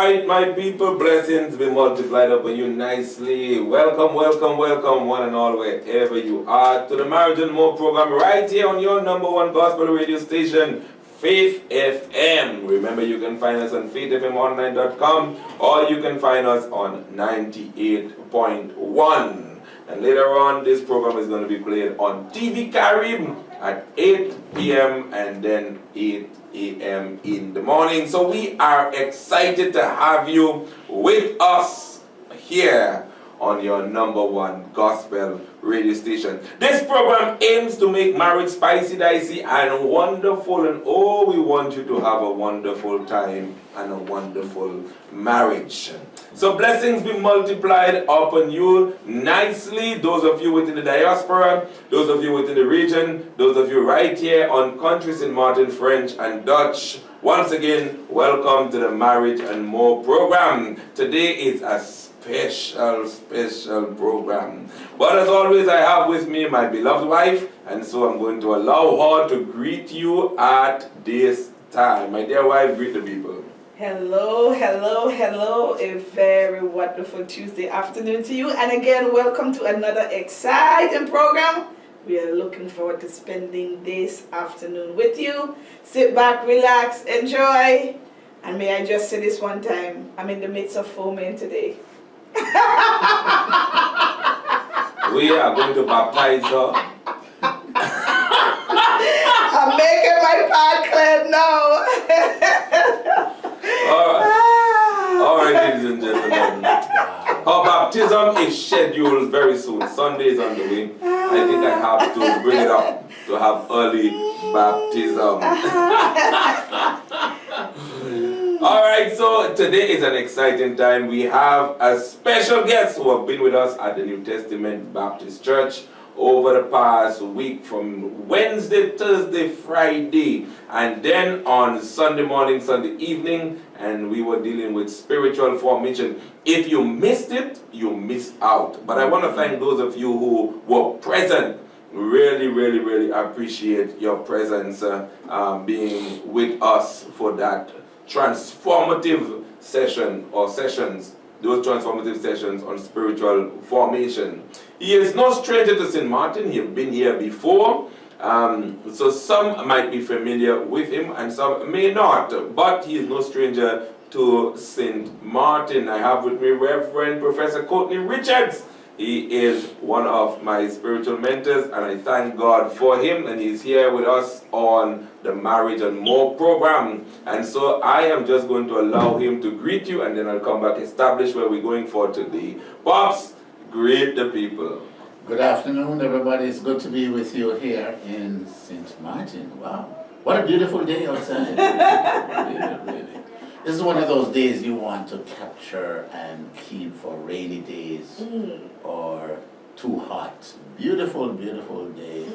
right, my people, blessings be multiplied upon you nicely. Welcome, welcome, welcome, one and all, wherever you are, to the Marriage and More program right here on your number one gospel radio station, Faith FM. Remember, you can find us on faithfmonline.com or you can find us on 98.1. And later on, this program is going to be played on TV Carib at 8 p.m. and then 8 a.m. in the morning. So we are excited to have you with us here on your number one gospel radio station. This program aims to make marriage spicy, dicey, and wonderful. And oh, we want you to have a wonderful time and a wonderful marriage. So blessings be multiplied upon you nicely. Those of you within the diaspora, those of you within the region, those of you right here on Country St. Martin, French and Dutch. Once again, welcome to the Marriage and More program. Today is a special program. But as always, I have with me my beloved wife, and so I'm going to allow her to greet you at this time. My dear wife, greet the people. Hello, hello, hello. A very wonderful Tuesday afternoon to you. And again, welcome to another exciting program. We are looking forward to spending this afternoon with you. Sit back, relax, enjoy. And may I just say this one time, I'm in the midst of foaming today. We are going to baptize her. I'm making my part clear now. All right, ladies and gentlemen. Our baptism is scheduled very soon. Sunday is on the way. I think I have to bring it up to have early baptism. All right, so today is an exciting time. We have a special guest who have been with us at the New Testament Baptist Church over the past week, from Wednesday, Thursday, Friday, and then on Sunday morning, Sunday evening, and we were dealing with spiritual formation. If you missed it, you missed out. But I want to thank those of you who were present. Really appreciate your presence being with us for that transformative session or sessions, those transformative sessions on spiritual formation. He is no stranger to St. Martin. He has been here before. So some might be familiar with him and some may not, but he is no stranger to St. Martin. I have with me Reverend Professor Courtney Richards. He is one of my spiritual mentors, and I thank God for him, and he's here with us on the Marriage and More program. And so I am just going to allow him to greet you, and then I'll come back, establish where we're going for today. Pops, greet the people. Good afternoon, everybody. It's good to be with you here in St. Martin. Wow, what a beautiful day outside. Really. This is one of those days you want to capture and keep for rainy days or too hot. Beautiful day,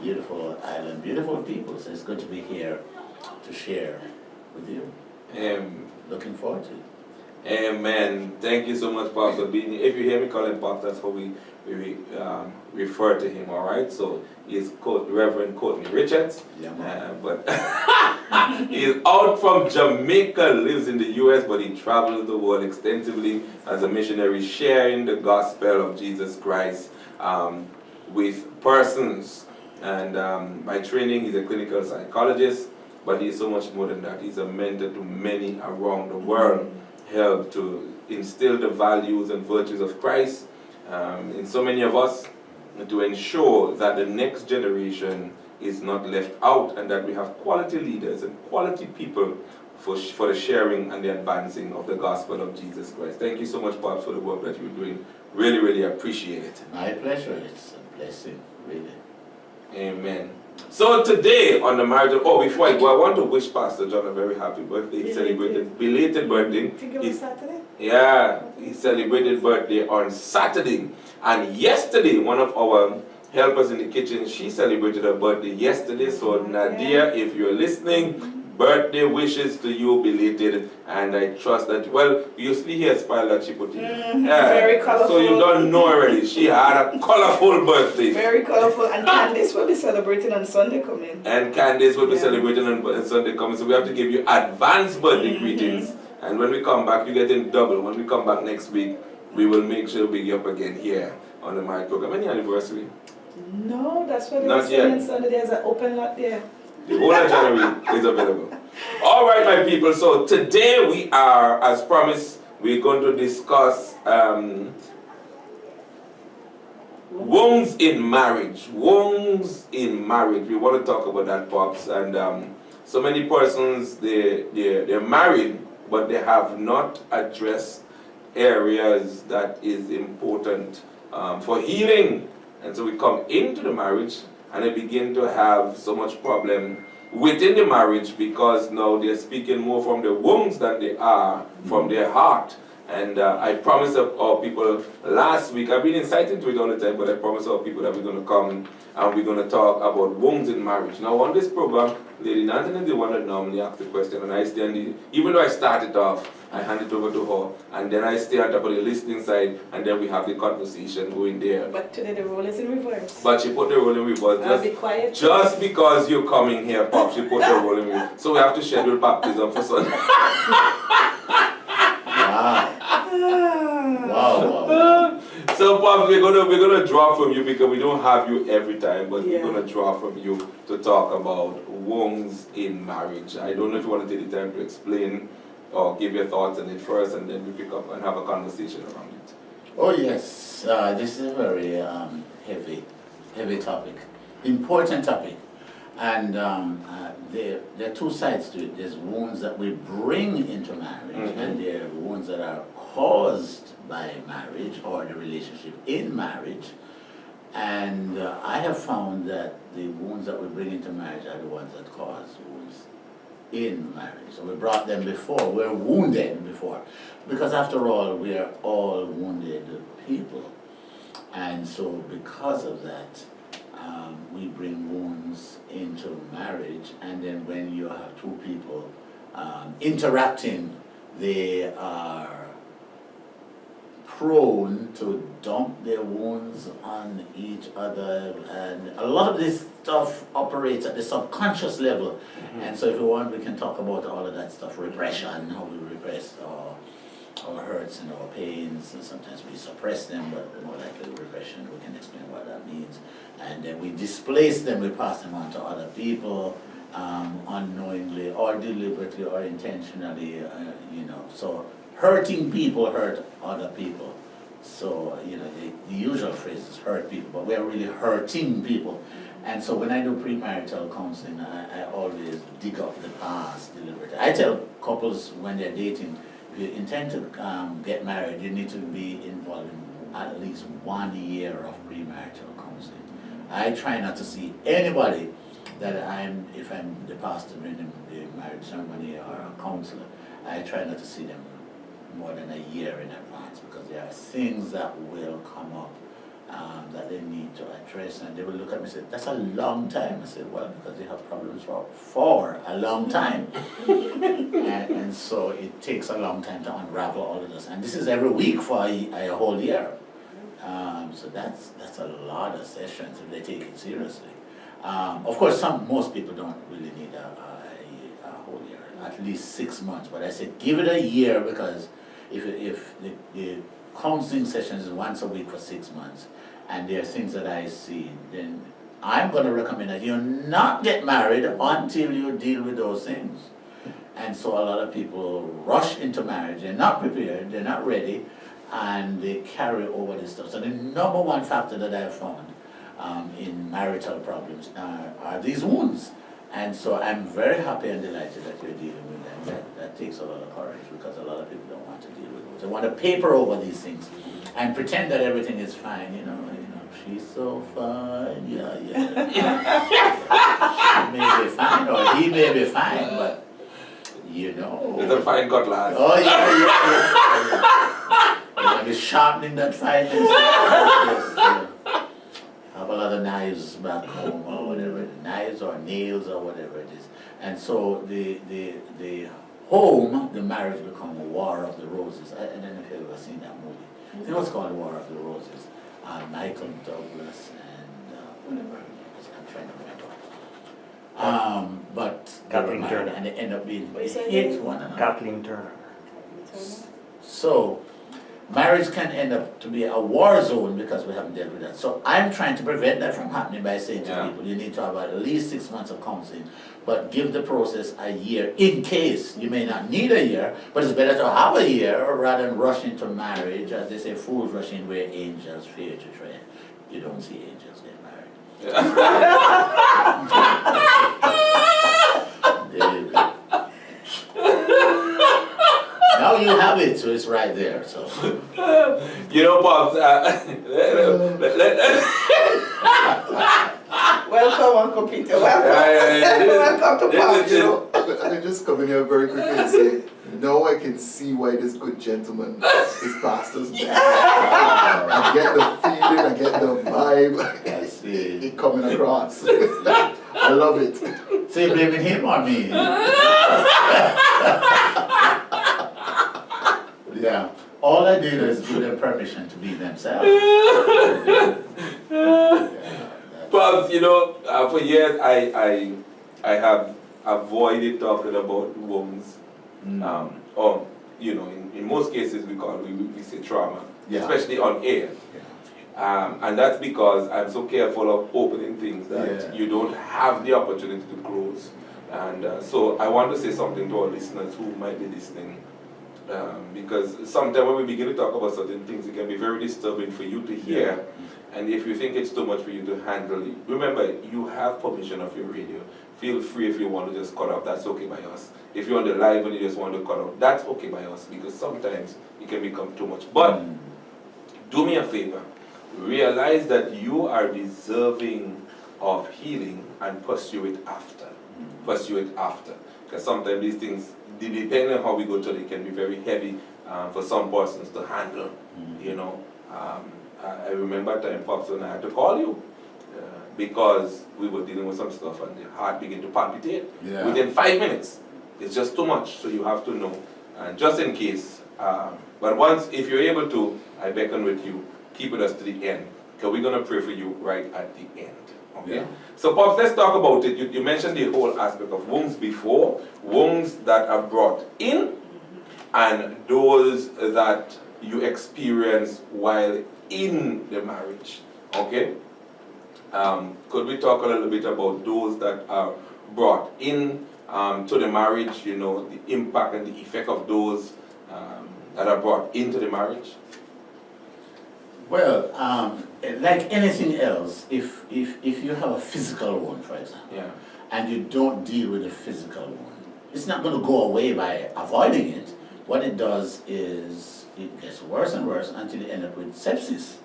beautiful island, beautiful people. So it's good to be here to share with you. Looking forward to it. Amen. Thank you so much, Pops, for being here. If you hear me calling Pops, that's how we refer to him, all right? So he's Reverend Courtney Richards. Yeah, but he's out from Jamaica, lives in the U.S., but he travels the world extensively as a missionary, sharing the gospel of Jesus Christ with persons. And by training, he's a clinical psychologist, but he's so much more than that. He's a mentor to many around the world, help to instill the values and virtues of Christ in so many of us, to ensure that the next generation is not left out and that we have quality leaders and quality people for the sharing and the advancing of the gospel of Jesus Christ. Thank you so much, Pops, for the work that you're doing. Really appreciate it. My pleasure. It's a blessing, really. Amen. So today on the marriage, before I go, I want to wish Pastor John a very happy birthday. He celebrated belated birthday. I think it was Saturday? Yeah, he celebrated birthday on Saturday. And yesterday, one of our helpers in the kitchen, she celebrated her birthday yesterday. So Nadia, if you're listening, birthday wishes to you belated, and I trust that, well, you see here smile that she put in. Very colorful. So you don't know already, she had a colorful birthday. Very colorful, and Candice will be celebrating on Sunday coming. And Candice will be celebrating on Sunday coming, so we have to give you advance birthday greetings. And And when we come back, you get in double. When we come back next week, we will make sure we big you up again here on the Marriage Program. Any anniversary? No, that's what Not they're saying. yet. Sunday there's an open lot there. The whole of January is available. All right, my people. So today we are, as promised, we're going to discuss wounds in marriage. Wounds in marriage. We want to talk about that, Pops. And so many persons, they're married, but they have not addressed areas that is important for healing. And so we come into the marriage and they begin to have so much problem within the marriage because now they're speaking more from their wounds than they are from their heart. And I promised our people last week, I've been inciting to it all the time, but I promised our people that we're going to come and we're going to talk about wounds in marriage. Now on this program, Lady Nanton is the one that normally asks the question, and I stay on the, even though I started off, I hand it over to her, and then I stay on top of the listening side, and then we have the conversation going there. But today the role is in reverse. But she put the role in reverse. I'll be quiet. Just because you're coming here, Pop, she put the role in reverse. So we have to schedule baptism for Sunday. Wow. So, Pop, we're gonna draw from you because we don't have you every time, but Yeah. we're gonna draw from you to talk about wounds in marriage. I don't know if you want to take the time to explain or give your thoughts on it first, and then we pick up and have a conversation around it. Oh yes, this is a very heavy topic, important topic, and there are two sides to it. There's wounds that we bring into marriage, and there are wounds that are caused by marriage or the relationship in marriage. And I have found that the wounds that we bring into marriage are the ones that cause wounds in marriage. So we brought them before, we're wounded before. Because after all, we are all wounded people. And so because of that, we bring wounds into marriage. And then when you have two people interacting, they are prone to dump their wounds on each other, and a lot of this stuff operates at the subconscious level. And so if you want, we can talk about all of that stuff, repression, how we repress our hurts and our pains, and sometimes we suppress them, but more likely repression, we can explain what that means. And then we displace them, we pass them on to other people, unknowingly or deliberately or intentionally, so hurting people hurt other people. So, the usual phrase is hurt people, but we're really hurting people. And so when I do premarital counseling, I always dig up the past deliberately. I tell couples when they're dating, if you intend to get married, you need to be involved in at least 1 year of premarital counseling. I try not to see anybody that if I'm the pastor in the marriage ceremony or a counselor, I try not to see them more than a year in advance, because there are things that will come up that they need to address, and they will look at me and say, that's a long time. I said, well, because they have problems for a long time. and so it takes a long time to unravel all of this, and this is every week for a whole year. So that's a lot of sessions if they take it seriously. Of course, most people don't really need a whole year, at least 6 months, but I said give it a year, because if the counseling sessions is once a week for 6 months, and there are things that I see, then I'm going to recommend that you not get married until you deal with those things. And so a lot of people rush into marriage, they're not prepared, they're not ready, and they carry over this stuff. So the number one factor that I've found in marital problems are these wounds. And so I'm very happy and delighted that you're dealing with them. That takes a lot of courage, because a lot of people don't want to deal with those. They want to paper over these things and pretend that everything is fine. She's so fine. Yeah. She may be fine, or he may be fine, but It's a fine cutlass. Oh yeah. You're going to be sharpening that fineness. Yes. Have a lot of knives back home, or whatever, knives or nails or whatever it is. And so the home, the marriage become a War of the Roses. I don't know if you've ever seen that movie. I think it was called War of the Roses. Michael Douglas and whatever. I'm trying to remember. But Kathleen Turner. and they end up being, they What's her hate name? one another. Kathleen Turner. So marriage can end up to be a war zone because we haven't dealt with that. So I'm trying to prevent that from happening by saying to people, you need to have at least 6 months of counseling, but give the process a year in case you may not need a year, but it's better to have a year rather than rush into marriage. As they say, fools rush in where angels fear to tread. You don't see angels get married. There you go. Now you have it, so it's right there. So You know, Pops, welcome, Uncle Peter. Welcome. Welcome to Pops. I just come in here very quickly and say, now I can see why this good gentleman is pastor's man. I get the feeling, I get the vibe. I see. It coming across. I love it. So you're blaming him or me? Yeah. All I did is give them permission to be themselves. Pops, you know, for years I have avoided talking about wounds. Or, you know, in most cases we say trauma, especially on air. And that's because I'm so careful of opening things that you don't have the opportunity to close. And so I want to say something to our listeners who might be listening. Because sometimes when we begin to talk about certain things, it can be very disturbing for you to hear. And if you think it's too much for you to handle, remember, you have permission of your radio. Feel free if you want to just cut off, that's okay by us. If you're on the live and you just want to cut off, that's okay by us, because sometimes it can become too much. But do me a favor, realize that you are deserving of healing and pursue it after. Pursue it after. Because sometimes these things, depending on how we go through, it can be very heavy for some persons to handle. You know, I remember a time, Pops, when I had to call you because we were dealing with some stuff and the heart began to palpitate within 5 minutes. It's just too much, so you have to know. And just in case, but once, if you're able to, I beckon with you, keep with us to the end, because we're going to pray for you right at the end. Okay? So, Pops, let's talk about it. You mentioned the whole aspect of wounds before, wounds that are brought in, and those that you experience while in the marriage. Okay? Could we talk a little bit about those that are brought in to the marriage, you know, the impact and the effect of those that are brought into the marriage? Well, like anything else, if you have a physical wound, for example, and you don't deal with the physical wound, it's not going to go away by avoiding it. What it does is it gets worse and worse until you end up with sepsis.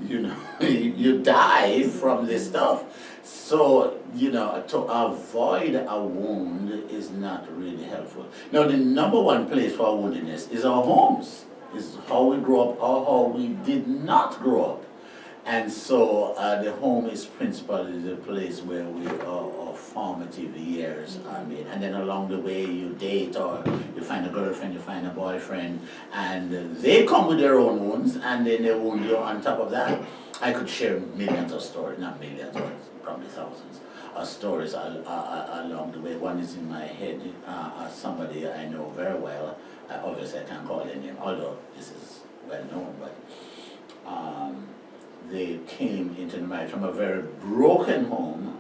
You know, you die from this stuff. So, you know, to avoid a wound is not really helpful. Now, the number one place for woundedness is our homes. Is how we grew up or how we did not grow up. And so the home is principally the place where our formative years are made. And then along the way you date, or you find a girlfriend, you find a boyfriend, and they come with their own wounds, and then they wound you on top of that. I could share millions of stories, not millions, but probably thousands of stories along the way. One is in my head, somebody I know very well. Obviously I can't call their name, although this is well known, but they came into the marriage from a very broken home,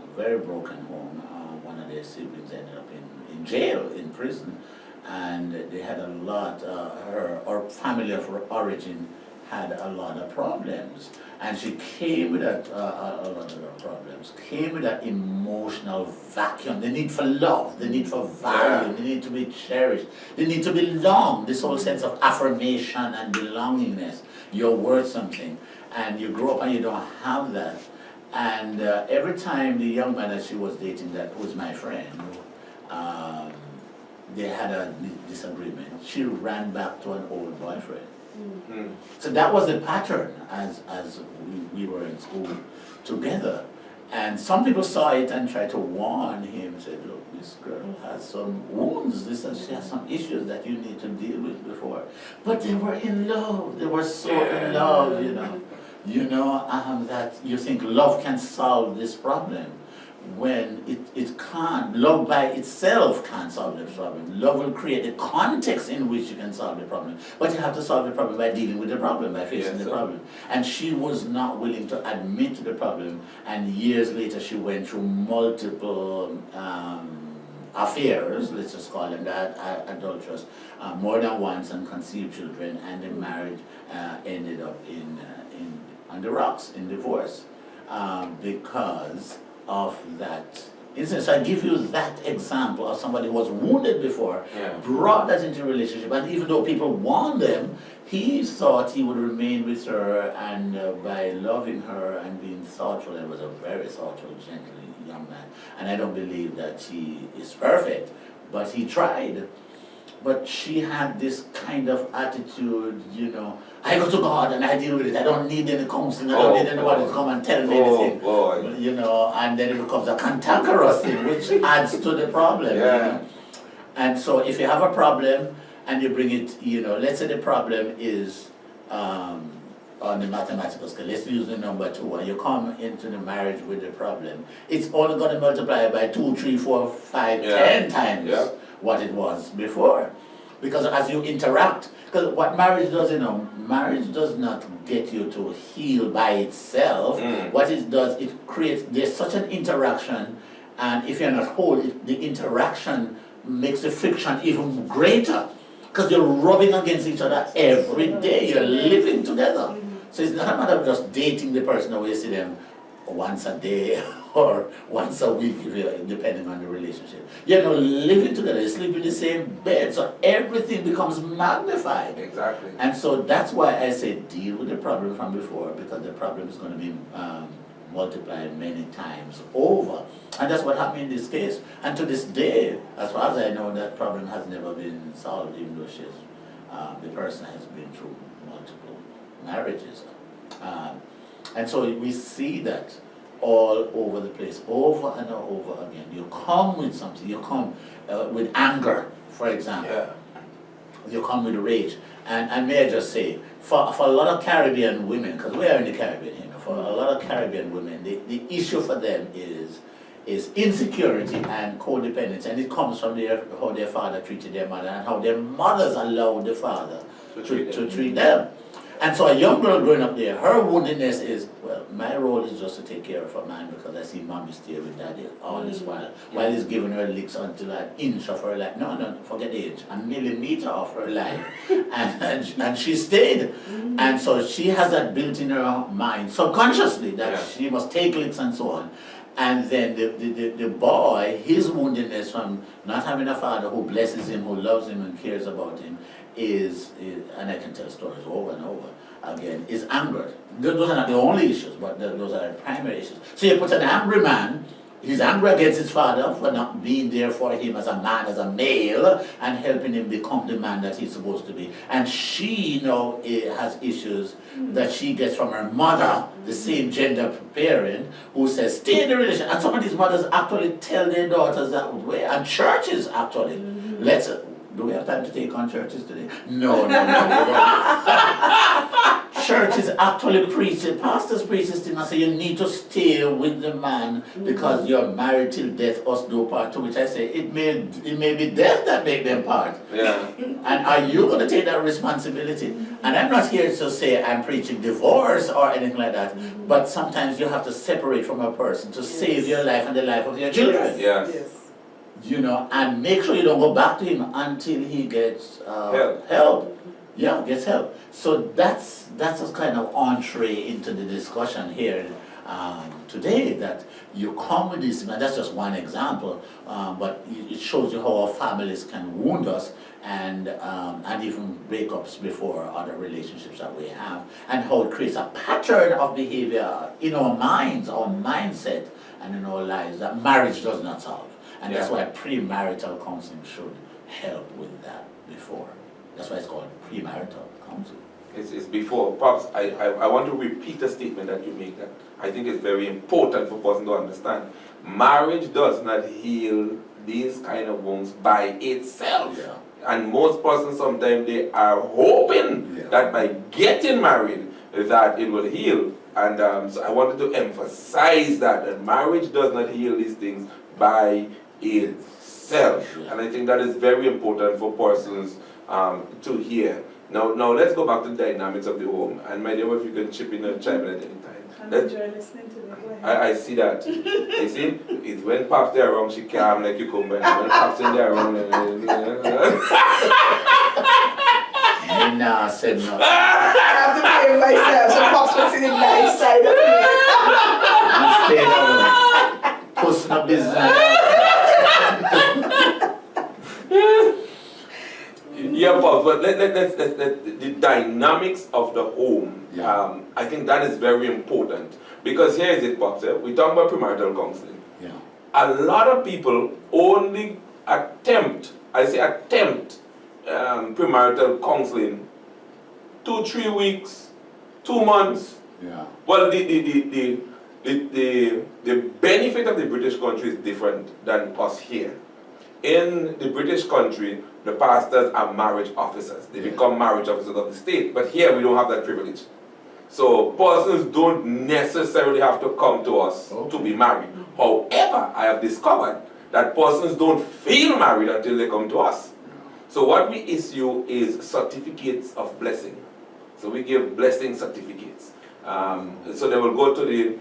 One of their siblings ended up in jail, in prison, and they had a lot, her family of origin had a lot of problems. And she came with a lot of problems, came with that emotional vacuum, the need for love, the need for value, the need to be cherished, the need to belong, this whole sense of affirmation and belongingness. You're worth something. And you grow up and you don't have that. And every time the young man that she was dating, that was my friend, they had a disagreement, she ran back to an old boyfriend. So that was the pattern as we were in school together. And some people saw it and tried to warn him, said, look, this girl has some wounds, she has some issues that you need to deal with before. But they were in love, they were so in love, you know. That you think love can solve this problem. when it can't, love by itself can't solve the problem. Love will create a context in which you can solve the problem. But you have to solve the problem by dealing with the problem, by facing the problem. And she was not willing to admit to the problem, and years later she went through multiple affairs, let's just call them that, adulterous, more than once, and conceived children, and the marriage ended up on the rocks, in divorce, because of that instance. So I give you that example of somebody who was wounded before, brought that into a relationship, and even though people warned them, he thought he would remain with her, and by loving her and being thoughtful, and was a very thoughtful, gentle young man. And I don't believe that he is perfect, but he tried. But she had this kind of attitude, you know, I go to God and I deal with it. I don't need any counseling. I don't need anybody to come and tell me anything. Boy. You know, and then it becomes a cantankerous thing, which adds to the problem. Yeah. You know? And so if you have a problem and you bring it, you know, let's say the problem is on the mathematical scale, let's use the number 2, and you come into the marriage with the problem, it's only going to multiply by 2, 3, 4, 5, 10 times what it was before. Because as you interact, because what marriage does, you know, marriage does not get you to heal by itself. What it does, it creates, there's such an interaction, and if you're not whole, the interaction makes the friction even greater. Because you're rubbing against each other every day, you're living together. So it's not a matter of just dating the person where you see them once a day or once a week, depending on the relationship. You're not living together, you sleep in the same bed, so everything becomes magnified. Exactly. And so that's why I say deal with the problem from before, because the problem is going to be multiplied many times over. And that's what happened in this case. And to this day, as far as I know, that problem has never been solved, even though the person has been through multiple marriages. And so we see that all over the place, over and over again. You come with something, you come with anger, for example. You come with rage. And may I just say, for a lot of Caribbean women, because we are in the Caribbean, you know, for a lot of Caribbean women, the issue for them is insecurity and codependence, and it comes from how their father treated their mother and how their mothers allowed the father to treat them. And so a young girl growing up there, her woundedness is, well, my role is just to take care of her man because I see mommy stay with daddy all this while he's giving her licks until an inch of her life. No, forget age, a millimeter of her life. and she stayed. And so she has that built in her mind subconsciously that she must take licks and so on. And then the boy, his woundedness from not having a father who blesses him, who loves him and cares about him, is and I can tell stories over and over again, is angered. Those are not the only issues, but those are the primary issues. So you put an angry man, he's angry against his father for not being there for him as a man, as a male, and helping him become the man that he's supposed to be. And she now has issues that she gets from her mother, the same gender parent, who says, stay in the relationship. And some of these mothers actually tell their daughters that way, and churches actually. Do we have time to take on churches today? No. Churches actually preach, pastors preach this thing and say you need to stay with the man because you're married till death us do part. To which I say it may be death that make them part. And are you going to take that responsibility? And I'm not here to say I'm preaching divorce or anything like that, but sometimes you have to separate from a person to save your life and the life of your children. You know, and make sure you don't go back to him until he gets help. Gets help. So that's a kind of entree into the discussion here today, that you come with this, and that's just one example, but it shows you how our families can wound us and even breakups before other relationships that we have, and how it creates a pattern of behavior in our minds, our mindset, and in our lives that marriage does not solve. And that's why premarital counseling should help with that before. That's why it's called premarital counseling. It's before. Pops, I want to repeat a statement that you make that I think is very important for person to understand. Marriage does not heal these kind of wounds by itself. And most persons sometimes they are hoping that by getting married that it will heal. And so I wanted to emphasize that marriage does not heal these things by itself. And I think that is very important for persons to hear. Now let's go back to the dynamics of the home. And my dear, if you can chip in and chime in at any time. I enjoy listening to them. Go ahead. I see that. You see, it's when Pop's there around, she calm like cucumber. When Pop's in there around, Nah, said no. I have to behave myself, so Pops was sitting nice side of me. I'm staying over. Puss no business. Yeah, Pops, but let's the dynamics of the home. Yeah. I think that is very important. Because here is it, Pops. We talk about premarital counseling. Yeah. A lot of people only attempt premarital counseling 2-3 weeks, 2 months. Yeah. Well, the benefit of the British country is different than us here. In the British country, the pastors are marriage officers. They become marriage officers of the state. But here we don't have that privilege. So persons don't necessarily have to come to us to be married. However, I have discovered that persons don't feel married until they come to us. So what we issue is certificates of blessing. So we give blessing certificates. So they will go to the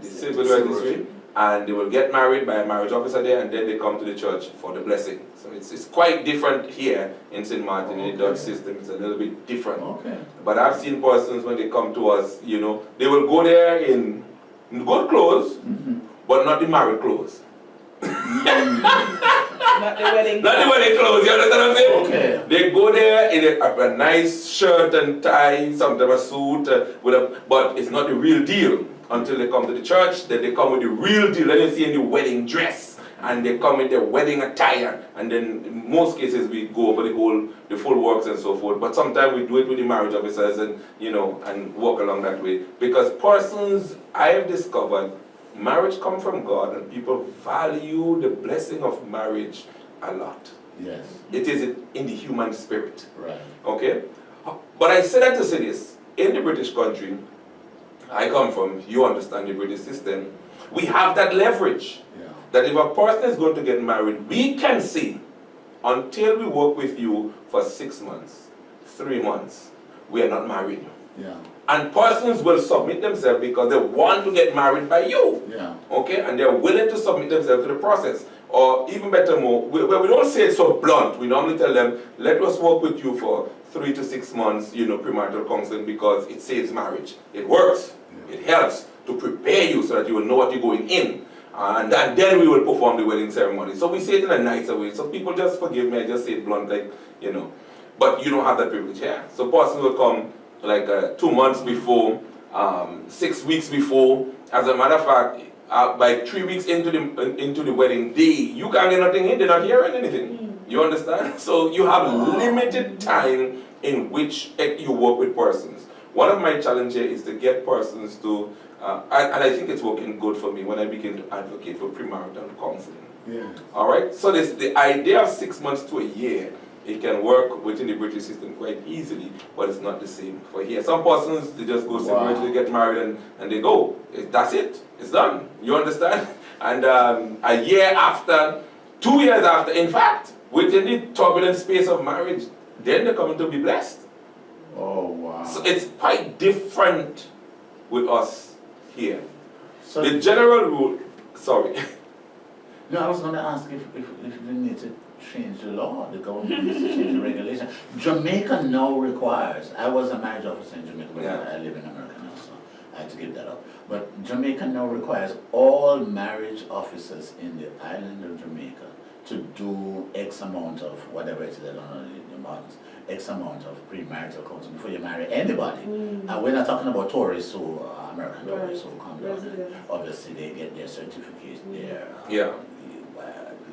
civil registry, and they will get married by a marriage officer there, and then they come to the church for the blessing. So it's quite different here in St. Martin. In the Dutch system, it's a little bit different. Okay. But I've seen persons when they come to us, they will go there in good clothes, but not the married clothes. Not the wedding Not the wedding clothes, you understand what I'm saying? Okay. They go there in a nice shirt and tie, sometimes a suit, but it's not the real deal until they come to the church. Then they come with the real deal. Then you see in the wedding dress, and they come in their wedding attire, and then in most cases we go over the full works and so forth. But sometimes we do it with the marriage officers and and walk along that way, because persons, I have discovered, marriage comes from God, and people value the blessing of marriage a lot. Yes. It is in the human spirit. Right. Okay? But I say that to say this. In the British country I come from, you understand the British system, we have that leverage. Yeah. That if a person is going to get married, we can see, until we work with you for 6 months, 3 months, we are not marrying you. Yeah. And persons will submit themselves because they want to get married by you. Yeah. Okay? And they're willing to submit themselves to the process. Or even better more, we don't say it so blunt. We normally tell them, let us work with you for 3 to 6 months, premarital counseling, because it saves marriage. It works. Yeah. It helps to prepare you so that you will know what you're going in. And then we will perform the wedding ceremony. So we say it in a nicer way. So people just forgive me, I just say it blunt, But you don't have that privilege here. So persons will come like 2 months before, 6 weeks before. As a matter of fact, by 3 weeks into the wedding day, you can't get nothing in. They're not hearing anything. You understand? So you have limited time in which you work with persons. One of my challenges here is to get persons to, and I think it's working good for me when I begin to advocate for premarital counseling. Yeah. All right. So the idea of 6 months to a year. It can work within the British system quite easily, but it's not the same for here. Some persons, they just go separate, they get married, and they go. That's it. It's done. You understand? And a year after, 2 years after, in fact, within the turbulent space of marriage, then they're coming to be blessed. Oh, wow. So it's quite different with us here. So The general rule, sorry. No, I was going to ask if we need to change the law, the government needs to change the regulation. Jamaica now requires, I was a marriage officer in Jamaica, but I live in America now, so I had to give that up. But Jamaica now requires all marriage officers in the island of Jamaica to do X amount of, whatever it is, I don't know the amounts, X amount of premarital counseling before you marry anybody. And we're not talking about tourists who, American tourists who come down. Obviously they get their certificate, their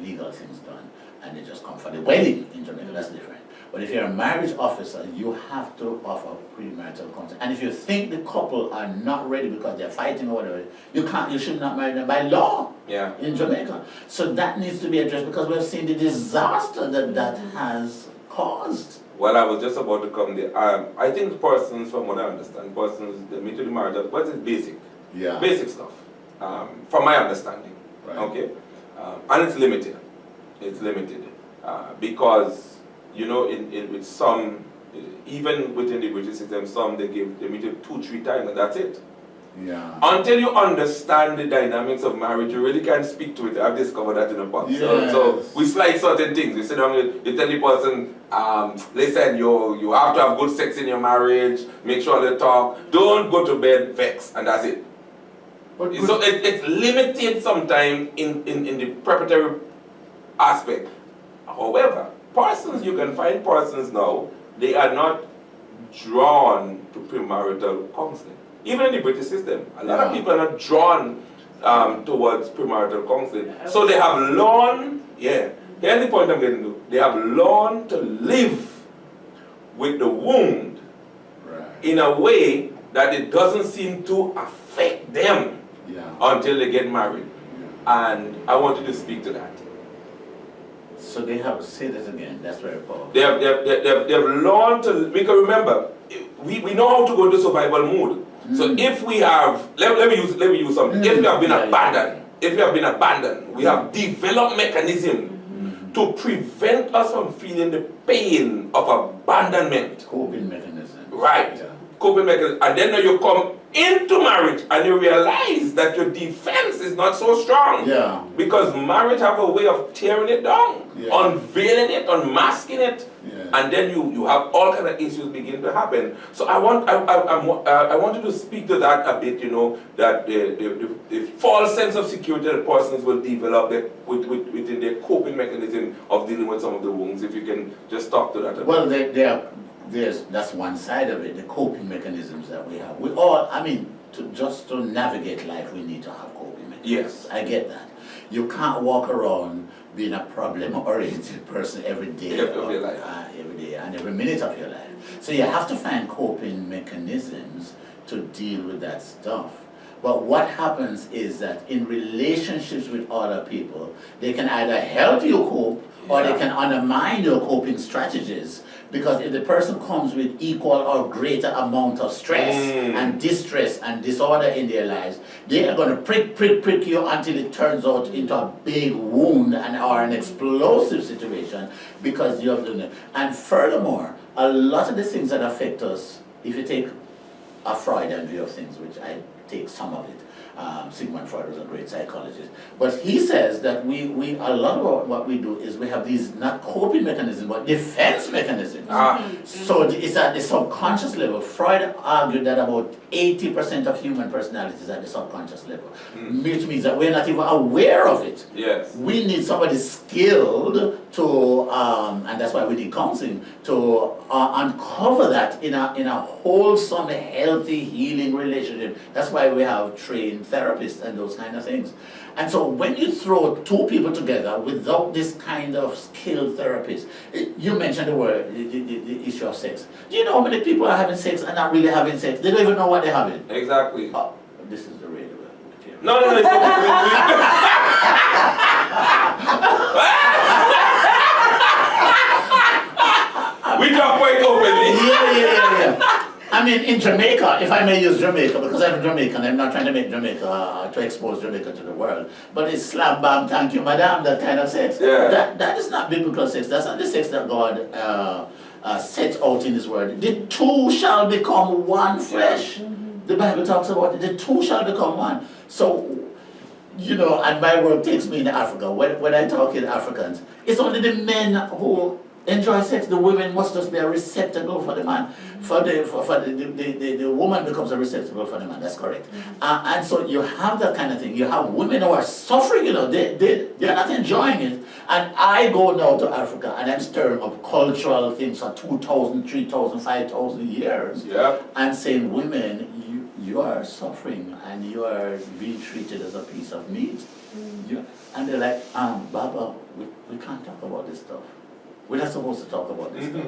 legal things done, and they just come for the wedding in Jamaica. That's different. But if you're a marriage officer, you have to offer premarital counseling. And if you think the couple are not ready because they're fighting or whatever, you should not marry them by law in Jamaica. So that needs to be addressed, because we've seen the disaster that has caused. Well, I was just about to come there. I think persons, from what I understand, persons, they meet to the marriage, what is basic? Yeah. Basic stuff, from my understanding. Right. Okay? And it's limited. It's limited. Because, you know, with some, even within the British system, some they meet it 2-3 times and that's it. Yeah. Until you understand the dynamics of marriage, you really can't speak to it. I've discovered that in the past. Yes. So we slide certain things. We sit down, you tell the person, listen, you have to have good sex in your marriage, make sure they talk, don't go to bed vexed, and that's it. So it's limited sometimes in the preparatory aspect. However, persons, you can find persons now, they are not drawn to premarital counseling. Even in the British system, a lot of people are not drawn towards premarital counseling. So they have learned, here's the point I'm getting to. They have learned to live with the wound in a way that it doesn't seem to affect them until they get married. And I want you to speak to that. So they have, say this again, that's very powerful. They have learned to, because remember, we know how to go into survival mode. So if we have, let me use something. If we have been abandoned, we have developed mechanism to prevent us from feeling the pain of abandonment. Coping mechanism. Right. Coping mechanism. And then you come into marriage and you realize that your defense is not so strong. Yeah. Because marriage have a way of tearing it down, unveiling it, unmasking it. And then you have all kind of issues begin to happen. So I wanted to speak to that a bit, you know, that the false sense of security that persons will develop within their coping mechanism of dealing with some of the wounds. If you can just talk to that a bit. Well, that's one side of it, the coping mechanisms that we have. We all, I mean, just to navigate life, we need to have coping mechanisms. Yes. I get that. You can't walk around being a problem-oriented person every day of your life. Every day and every minute of your life. So you have to find coping mechanisms to deal with that stuff. But what happens is that in relationships with other people, they can either help you cope or they can undermine your coping strategies. Because if the person comes with equal or greater amount of stress and distress and disorder in their lives, they are going to prick you until it turns out into a big wound or an explosive situation because you have done it. And furthermore, a lot of the things that affect us, if you take a Freudian view of things, which I take some of it, Sigmund Freud was a great psychologist, but he says that a lot of what we do is we have these not coping mechanisms but defense mechanisms. So it's at the subconscious level. Freud argued that about 80% of human personality is at the subconscious level, which means that we're not even aware of it. Yes. We need somebody skilled to, and that's why we need counseling, to uncover that in a wholesome, healthy, healing relationship. That's why we have trained therapists and those kind of things. And so when you throw two people together without this kind of skilled therapist, you mentioned the word, the issue of sex. Do you know how many people are having sex and not really having sex? They don't even know what they're having. Exactly. Oh, this is the radio. No, it's we talk quite openly. Yeah. I mean, in Jamaica, if I may use Jamaica, because I'm Jamaican, I'm not trying to make Jamaica, to expose Jamaica to the world, but it's slam bam, thank you madam, that kind of sex. Yeah. That is not biblical sex. That's not the sex that God sets out in His Word. The two shall become one flesh. The Bible talks about it. The two shall become one. So, you know, and my work takes me in Africa. When I talk in Africans, it's only the men who enjoy sex. The women must just be a receptacle for the man. The woman becomes a receptacle for the man. That's correct. And so you have that kind of thing. You have women who are suffering. You know, they're not enjoying it. And I go now to Africa and I'm stirring up cultural things for 2,000, 3,000, 5,000 years. Yeah. And saying, women, you are suffering and you are being treated as a piece of meat. And they're like, Baba, we can't talk about this stuff. We're not supposed to talk about this stuff.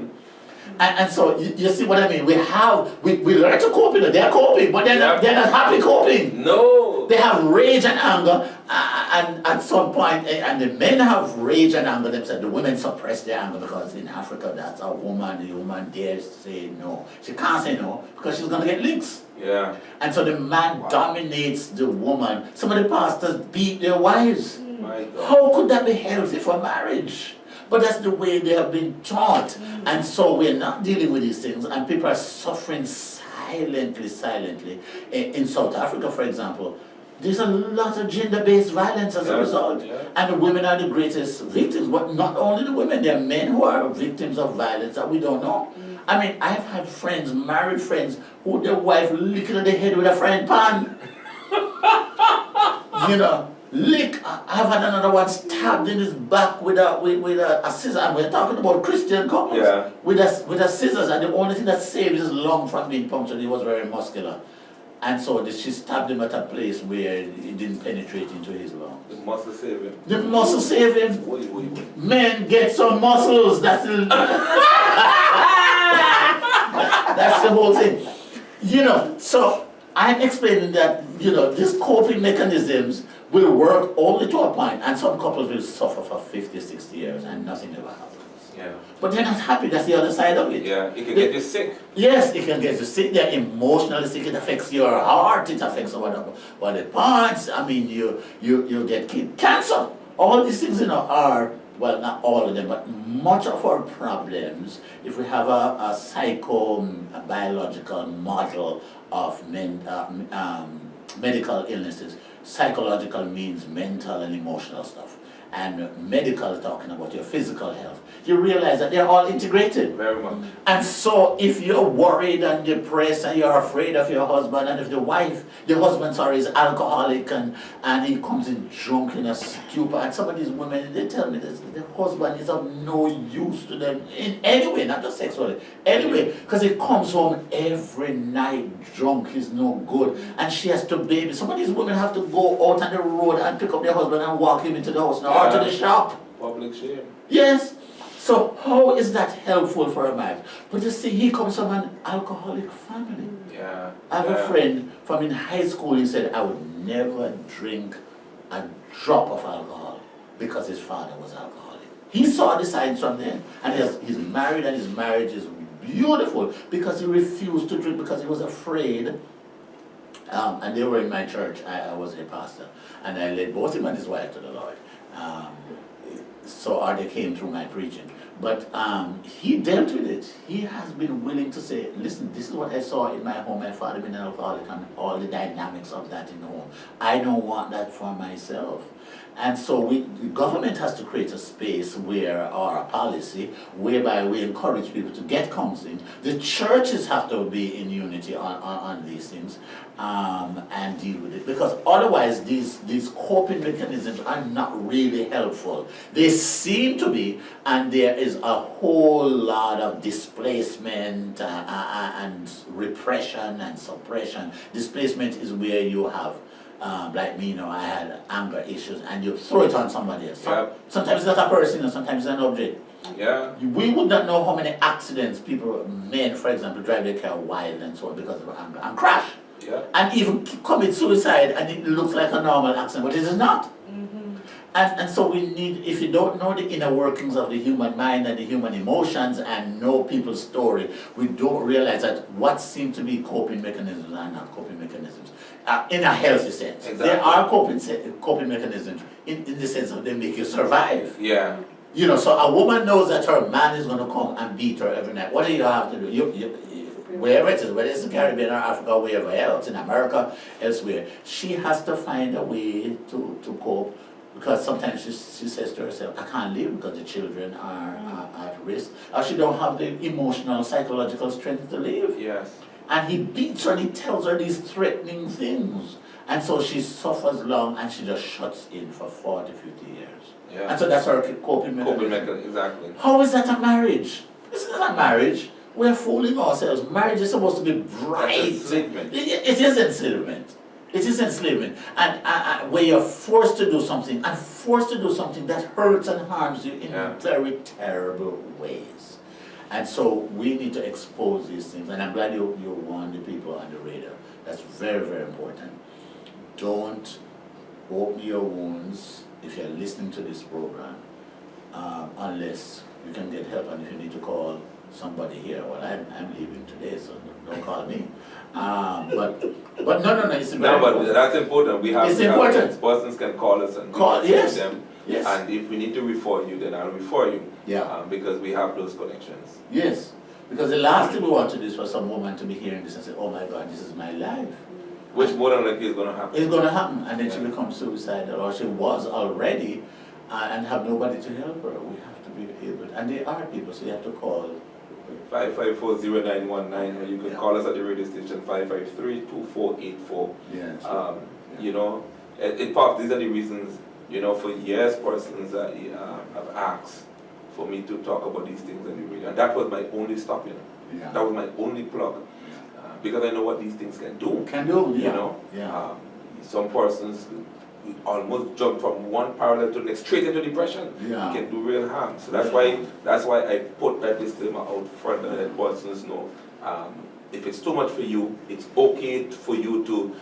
And so you see what I mean? We learn to cope, they're coping, but they're not happy coping. No. They have rage and anger, and at some point, and the men have rage and anger themselves. The women suppress their anger because in Africa, that's a woman. The woman dares to say no. She can't say no because she's going to get licks. Yeah. And so the man dominates the woman. Some of the pastors beat their wives. My God. How could that be healthy for marriage? But that's the way they have been taught. And so we're not dealing with these things, and people are suffering silently. In South Africa, for example, there's a lot of gender-based violence as a result. Yeah. And the women are the greatest victims. But not only the women, there are men who are victims of violence that we don't know. I mean, I've had friends, married friends, who their wife licked the head with a frying pan. You know, lick. I've had another one stabbed in his back with a scissor. And we're talking about Christian couples. Yeah. With a scissors, and the only thing that saved his lung from being punctured, he was very muscular. And so she stabbed him at a place where it didn't penetrate into his lungs. The muscle save him. The muscle saved him. Wait. Men, get some muscles. That's the whole thing. You know, so I'm explaining that, you know, these coping mechanisms will work only to a point, and some couples will suffer for 50, 60 years and nothing ever happens. Yeah. But they're not happy, that's the other side of it. Yeah, it can get you sick. Yes, it can get you sick, they're emotionally sick, it affects your heart, it affects what the parts, I mean, you get cancer. All these things, you know, are, well, not all of them, but much of our problems, if we have a psycho-biological model of medical illnesses, psychological means mental and emotional stuff, and medical is talking about your physical health, you realize that they're all integrated. Very much. And so if you're worried and depressed and you're afraid of your husband, and if the husband is alcoholic and he comes in drunk in a stupor, and some of these women, they tell me this, the husband is of no use to them in any way, not just sexually, anyway, because he comes home every night drunk, he's no good, and she has to baby. Some of these women have to go out on the road and pick up their husband and walk him into the house now, or to the shop. Public shame. Yes. So how is that helpful for a marriage? But you see, he comes from an alcoholic family. Yeah. I have a friend from in high school, he said, I would never drink a drop of alcohol because his father was alcoholic. He saw the signs from there, and he's married, and his marriage is beautiful because he refused to drink because he was afraid. And they were in my church, I was a pastor, and I led both him and his wife to the Lord. Or they came through my preaching. But he dealt with it. He has been willing to say, listen, this is what I saw in my home, my father being an alcoholic, and all the dynamics of that in the home. I don't want that for myself. And so the government has to create a space where, or a policy, whereby we encourage people to get counseling. The churches have to be in unity on these things and deal with it. Because otherwise these coping mechanisms are not really helpful. They seem to be, and there is a whole lot of displacement and repression and suppression. Displacement is where you have like me, you know, I had anger issues, and you throw it on somebody else. Sometimes it's not a person, and sometimes it's an object. Yeah. We would not know how many accidents men, for example, drive their car wild and so on because of anger, and crash. Yeah. And even commit suicide, and it looks like a normal accident, but it is not. And so we need, if you don't know the inner workings of the human mind and the human emotions and know people's story, we don't realize that what seem to be coping mechanisms are not coping mechanisms. In a healthy sense. Exactly. There are coping mechanisms in the sense of they make you survive. Yeah. You know, so a woman knows that her man is going to come and beat her every night. What do you have to do? Wherever it is, whether it's the Caribbean or Africa or wherever else, in America, elsewhere, she has to find a way to cope. Because sometimes she says to herself, I can't live because the children are at risk. Or she don't have the emotional, psychological strength to live. Yes. And he beats her and he tells her these threatening things. And so she suffers long and she just shuts in for 40, 50 years. Yeah. And so that's her coping mechanism. Exactly. How is that a marriage? This is not a marriage. We're fooling ourselves. Marriage is supposed to be bright. That's enslavement. It is enslavement. It is enslavement. And where you're forced to do something, and forced to do something that hurts and harms you in very terrible ways. And so we need to expose these things. And I'm glad you warned the people on the radar. That's very, very important. don't open your wounds if you're listening to this program, unless you can get help, and if you need to call somebody here, well, I'm leaving today, so don't call me. But no, it's very important. That's important. It's important. Persons can call us and Call, yes. them. Yes. And if we need to refer you, then I'll refer you. Yeah. Because we have those connections. Yes. Because the last thing we want to do is for some woman to be hearing this and say, oh my God, this is my life. Which more than likely is going to happen. It's going to happen, and then she becomes suicidal, or she was already, and have nobody to help her. We have to be able, and there are people, so you have to call 554-0919, or you can call us at the radio station 553-2484. Yes. You know, it pops. These are the reasons. You know, for years, persons have asked for me to talk about these things on the radio, and that was my only stopping. Yeah. That was my only plug, because I know what these things can do. You know, yeah. Some persons almost jump from one parallel to the next, straight into depression. Yeah. It can do real harm. So that's why I put that disclaimer out front and let persons know. If it's too much for you, it's okay for you to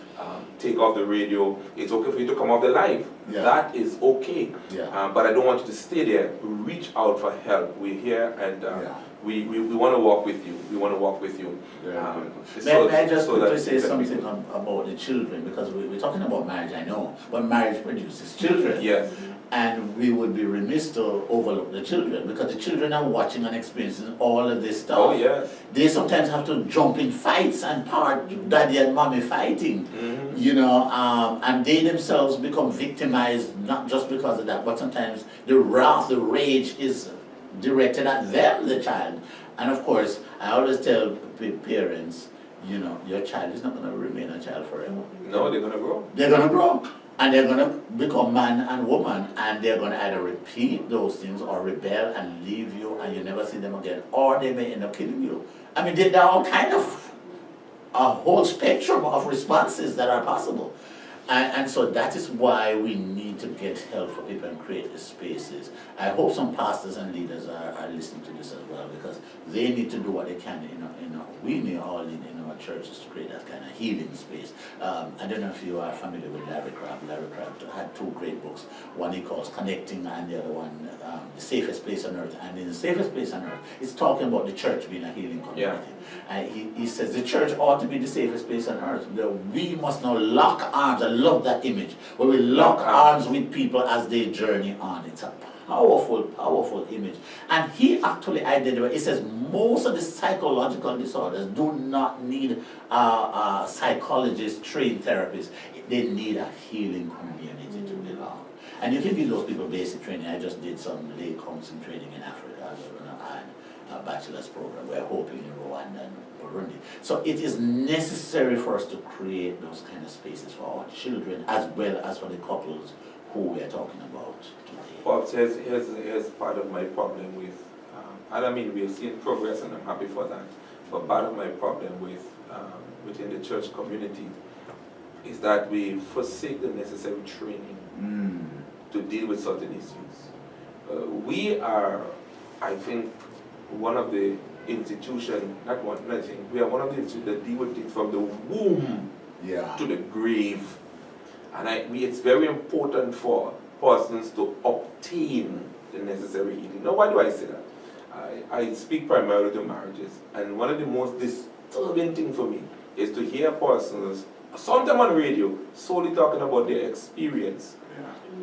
take off the radio. It's okay for you to come off the live. Yeah. That is okay. Yeah. But I don't want you to stay there. Reach out for help. We're here, and we want to walk with you. We want to walk with you. May I just quickly say something about the children, because we're talking about marriage, I know, but marriage produces children. Yes. And we would be remiss to overlook the children, because the children are watching and experiencing all of this stuff. Oh, yes. They sometimes have to jump in fights and part daddy and mommy fighting, you know, and they themselves become victimized, not just because of that, but sometimes the wrath, the rage is directed at them, the child. And of course, I always tell parents, you know, your child is not going to remain a child forever. No, they're going to grow. They're going to grow. And they're going to become man and woman, and they're going to either repeat those things or rebel and leave you, and you never see them again, or they may end up killing you. I mean, there are all kind of a whole spectrum of responses that are possible. And so that is why we need to get help for people and create the spaces. I hope some pastors and leaders are listening to this as well, because they need to do what they can. We need all in our churches to create that kind of healing space. I don't know if you are familiar with Larry Crabb. Larry Crabb had two great books. One he calls Connecting, and the other one, The Safest Place on Earth. And in The Safest Place on Earth, it's talking about the church being a healing community. Yeah. And he says the church ought to be the safest place on earth. We must now lock arms. I love that image, where we lock arms with people as they journey on. It's a powerful, powerful image. And he actually identified, he says most of the psychological disorders do not need psychologists, trained therapists. They need a healing community to belong. And you can give those people basic training. I just did some lay counseling training in Africa. A bachelor's program. We're hoping in Rwanda and Burundi. So it is necessary for us to create those kind of spaces for our children, as well as for the couples who we are talking about today. Pops, here's part of my problem with, and I mean, we're seeing progress, and I'm happy for that, but part of my problem with within the church community is that we forsake the necessary training to deal with certain issues. We are, I think, one of the institutions, we are one of the institutions that deal with things from the womb to the grave. And it's very important for persons to obtain the necessary healing. Now, why do I say that? I speak primarily to marriages, and one of the most disturbing things for me is to hear persons, sometimes on radio, solely talking about their experience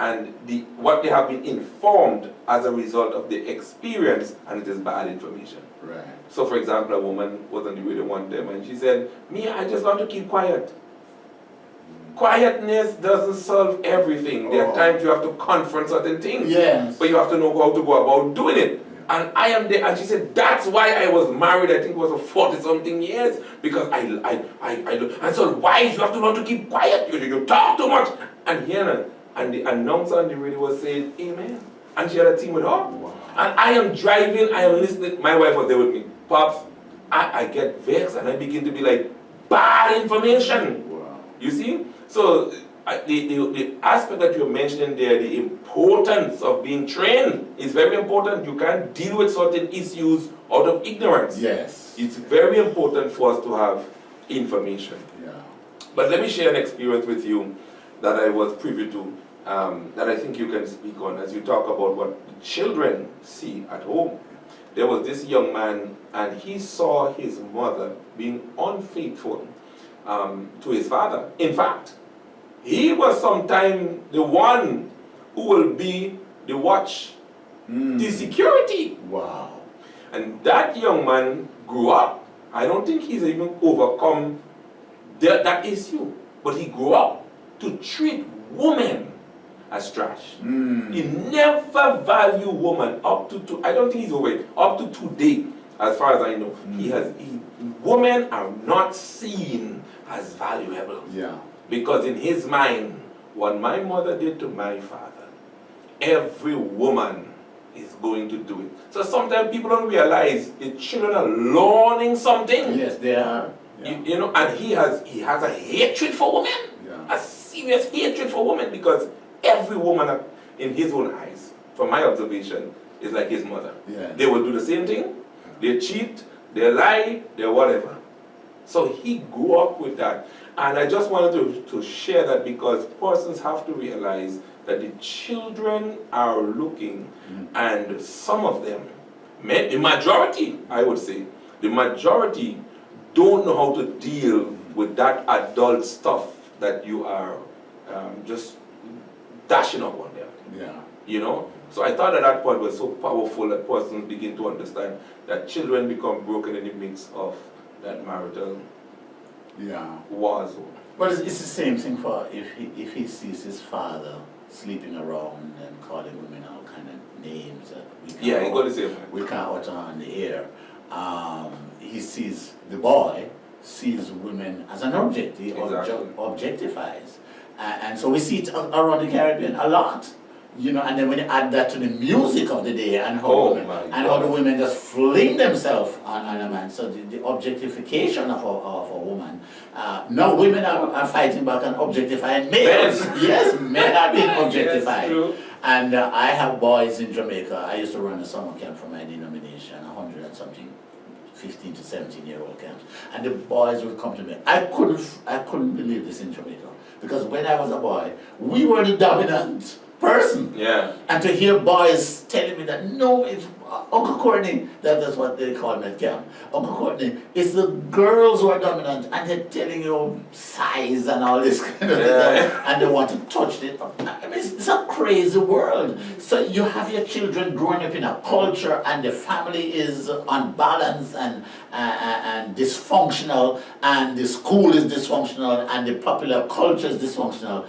and what they have been informed as a result of the experience, and it is bad information. Right. So, for example, a woman was on the radio one time and she said, "Me, I just want to keep quiet." Quietness doesn't solve everything. There are times you have to confront certain things, but you have to know how to go about doing it. And I am there, and she said, "That's why I was married, I think it was for 40-something years, because and so wives, you have to learn to keep quiet, you talk too much." And here, and the announcer on the radio was saying, "Amen." And she had a team with her. Wow. And I am driving, I am listening, my wife was there with me. Pops, I get vexed, and I begin to be like, bad information. Wow. You see? So the aspect that you're mentioning there, the importance of being trained is very important. You can't deal with certain issues out of ignorance. Yes. It's very important for us to have information. Yeah. But let me share an experience with you. that I was privy to, that I think you can speak on as you talk about what the children see at home. There was this young man, and he saw his mother being unfaithful to his father. In fact, he was sometime the one who will be the watch, the security. Wow. And that young man grew up. I don't think he's even overcome that issue. But he grew up to treat women as trash. He never value woman up to I don't think he's over it. Up to today, as far as I know, women are not seen as valuable. Yeah. Because in his mind, what my mother did to my father, every woman is going to do it. So sometimes people don't realize the children are learning something. Yes, they are. Yeah. You know, and he has a hatred for women. Yeah. A serious hatred for women, because every woman in his own eyes, from my observation, is like his mother. Yeah. They will do the same thing. They cheat, they lie, they whatever. So he grew up with that. And I just wanted to share that, because persons have to realize that the children are looking, and some of them, the majority, I would say, the majority don't know how to deal with that adult stuff that you are just dashing up on them. Yeah. You know? So I thought that point was so powerful that persons begin to understand that children become broken in the midst of that marital war zone. Well, it's the same thing for if he sees his father sleeping around and calling women all kind of names that we can't utter on the air. He sees the boy sees women as an object. He objectifies, and so we see it around the Caribbean a lot. You know, and then when you add that to the music of the day and how the women just fling themselves on a man, so the objectification of a woman. Now women are fighting back and objectifying males. Yes, men are being objectified. Yes, and I have boys in Jamaica. I used to run a summer camp for my denomination, 100 and something, 15 to 17-year-old camps, and the boys would come to me. I couldn't believe this in Jamaica, because when I was a boy, we were the dominant person. Yeah. And to hear boys telling me that, no, it's Uncle Courtney, that's what they call me at camp. Uncle Courtney, it's the girls who are dominant, and they're telling you size and all this kind of thing, and they want to touch it. I mean, it's a crazy world. So you have your children growing up in a culture, and the family is unbalanced and dysfunctional, and the school is dysfunctional, and the popular culture is dysfunctional.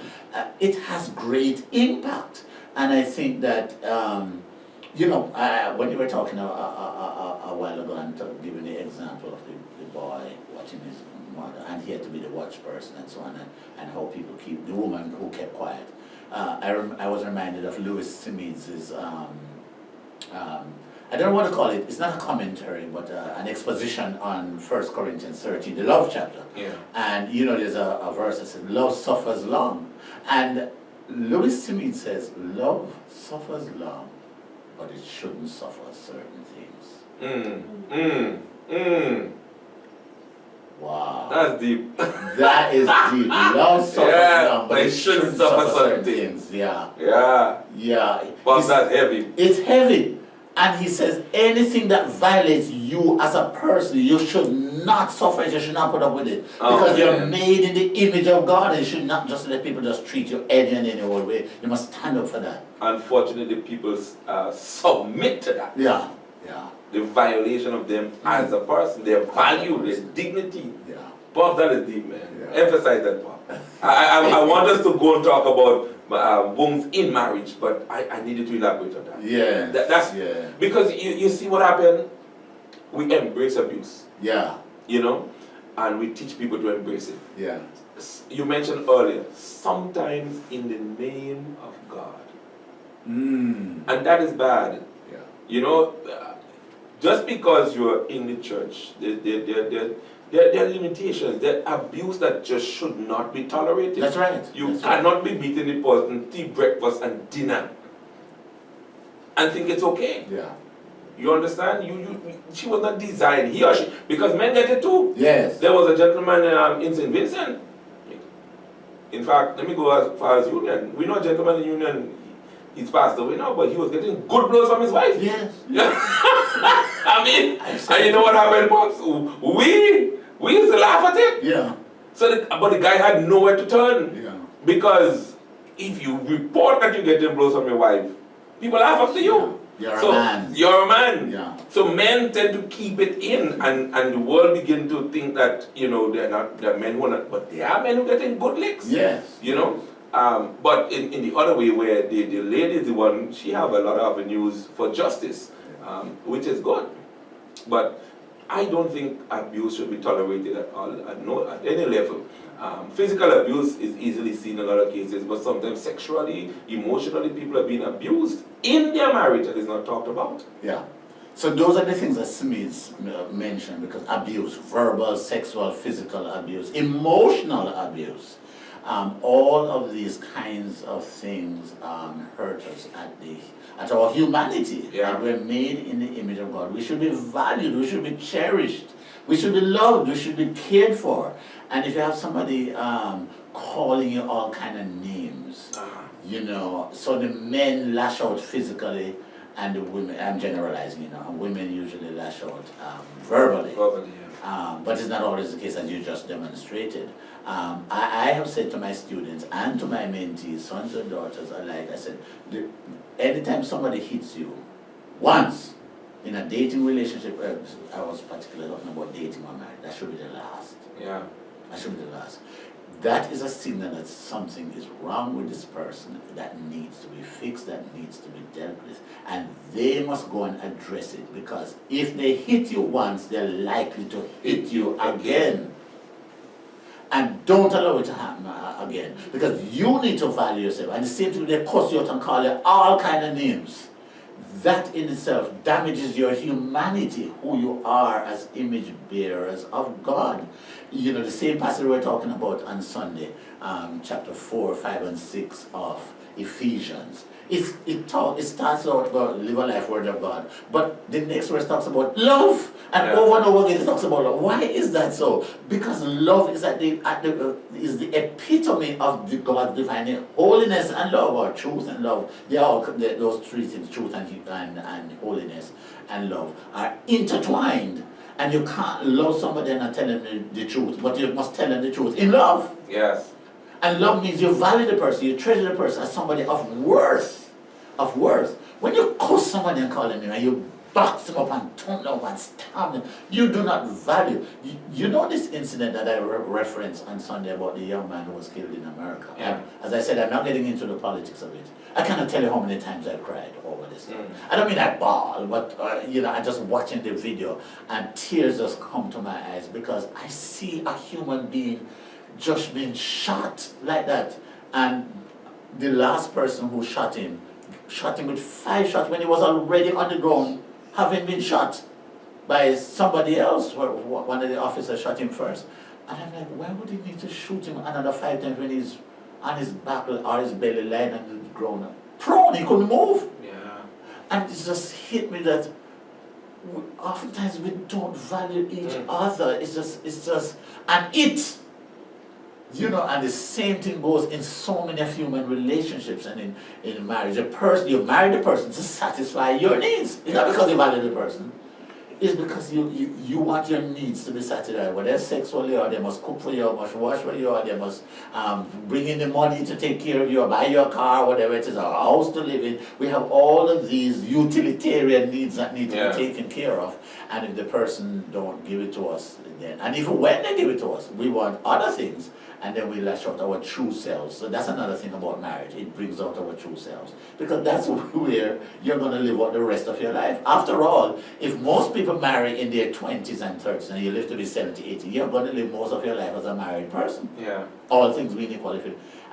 It has great impact. And I think that, when you were talking a while ago and giving the example of the boy watching his mother, and he had to be the watch person and so on, and how people keep, the woman who kept quiet. I was reminded of Lewis Simmids's, I don't know what to call it, it's not a commentary, but an exposition on 1 Corinthians 13, the love chapter. Yeah. And there's a verse that says, love suffers long. And Lewis Simmids says, love suffers long, but it shouldn't suffer certain things. Wow. That's deep. That is deep. Love suffers long, but it shouldn't suffer certain things. Yeah. Yeah. Yeah. But that's heavy. It's heavy. And he says, anything that violates you as a person, you should not suffer it, you should not put up with it. Because you're made in the image of God, and you should not just let people just treat you edgy in any old way. You must stand up for that. Unfortunately, people submit to that. Yeah, yeah. The violation of them as a person, their value, their dignity. Yeah. Bob, that is deep, man. Yeah. Emphasize that, Bob. I want us to go and talk about wounds in marriage, but I needed to elaborate on that. Yeah. That's because you see what happened. We embrace abuse. Yeah. And we teach people to embrace it. Yeah. You mentioned earlier, sometimes in the name of God. And that is bad. Yeah. Just because you're in the church, there are limitations, there are abuse that just should not be tolerated. That's right. You cannot be beating the person tea, breakfast, and dinner and think it's okay. Yeah. You understand? She was not designed, he or she, because men get it too. Yes. There was a gentleman in St. Vincent. In fact, let me go as far as Union. We know a gentleman in Union, he's passed away now, but he was getting good blows from his wife. Yes. I mean, and you know what happened, Pops? We used to laugh at it. Yeah. So, but the guy had nowhere to turn. Yeah. Because if you report that you're getting blows from your wife, people laugh after you. You're So a man. you're a man. Yeah. So men tend to keep it in, and the world begin to think that, you know, they're men who are not, but they are men who are getting good licks. Yes. You know? But in the other way, where the lady is the one, she have a lot of avenues for justice, which is good. But I don't think abuse should be tolerated at all, at any level. Physical abuse is easily seen in a lot of cases, but sometimes sexually, emotionally, people are being abused in their marriage and it's not talked about. Yeah. So those are the things that Smith mentioned, because abuse, verbal, sexual, physical abuse, emotional abuse, all of these kinds of things hurt us at our humanity. Yeah. And we're made in the image of God. We should be valued, we should be cherished, we should be loved, we should be cared for. And if you have somebody calling you all kind of names, you know, so the men lash out physically, and the women, I'm generalizing, you know, and women usually lash out verbally. But it's not always the case, as you just demonstrated. I have said to my students and to my mentees, sons and daughters alike, I said, anytime somebody hits you once in a dating relationship, I was particularly talking about dating or marriage, that should be the last. Yeah. That should be the last. That is a signal that something is wrong with this person that needs to be fixed, that needs to be dealt with. And they must go and address it, because if they hit you once, they're likely to hit you again. And don't allow it to happen again, because you need to value yourself. And the same thing, they cuss you out and call you all kind of names. That in itself damages your humanity, who you are as image bearers of God. You know, the same passage we're talking about on Sunday, chapter 4, 5, and 6 of Ephesians. It starts out about live a life word of God, but the next verse talks about love, and over and over again it talks about love. Why is that so? Because love is is the epitome of God's divine holiness and love, or truth and love. Those three things, truth and holiness and love, are intertwined. And you can't love somebody and not tell them the truth, but you must tell them the truth in love. Yes. And love means you value the person, you treasure the person as somebody of worth. Of worth. When you curse somebody and call them, and you box them up and turn them up and stab them, you do not value. You know this incident that I referenced on Sunday about the young man who was killed in America. Yeah. As I said, I'm not getting into the politics of it. I cannot tell you how many times I cried over this. I don't mean I bawl, but I just watching the video and tears just come to my eyes, because I see a human being just being shot like that. And the last person who shot him with 5 shots when he was already on the ground, having been shot by somebody else. One of the officers shot him first. And I'm like, why would he need to shoot him another 5 times when he's on his back or his belly lying on the ground? Prone, he couldn't move. Yeah. And it just hit me that oftentimes we don't value each other. It's just, and and the same thing goes in so many of human relationships and in marriage. You marry the person to satisfy your needs. It's not because you value the person. It's because you want your needs to be satisfied, whether sexually, or they must cook for you, or must wash for you, or they must bring in the money to take care of you, or buy your car, whatever it is, or a house to live in. We have all of these utilitarian needs that need to be taken care of. And if the person don't give it to us, then, and even when they give it to us, we want other things, and then we lash out our true selves. So that's another thing about marriage. It brings out our true selves, because that's where you're going to live out the rest of your life. After all, if most people marry in their 20s and 30s, and you live to be 70, 80, you're going to live most of your life as a married person. Yeah. All things being equal.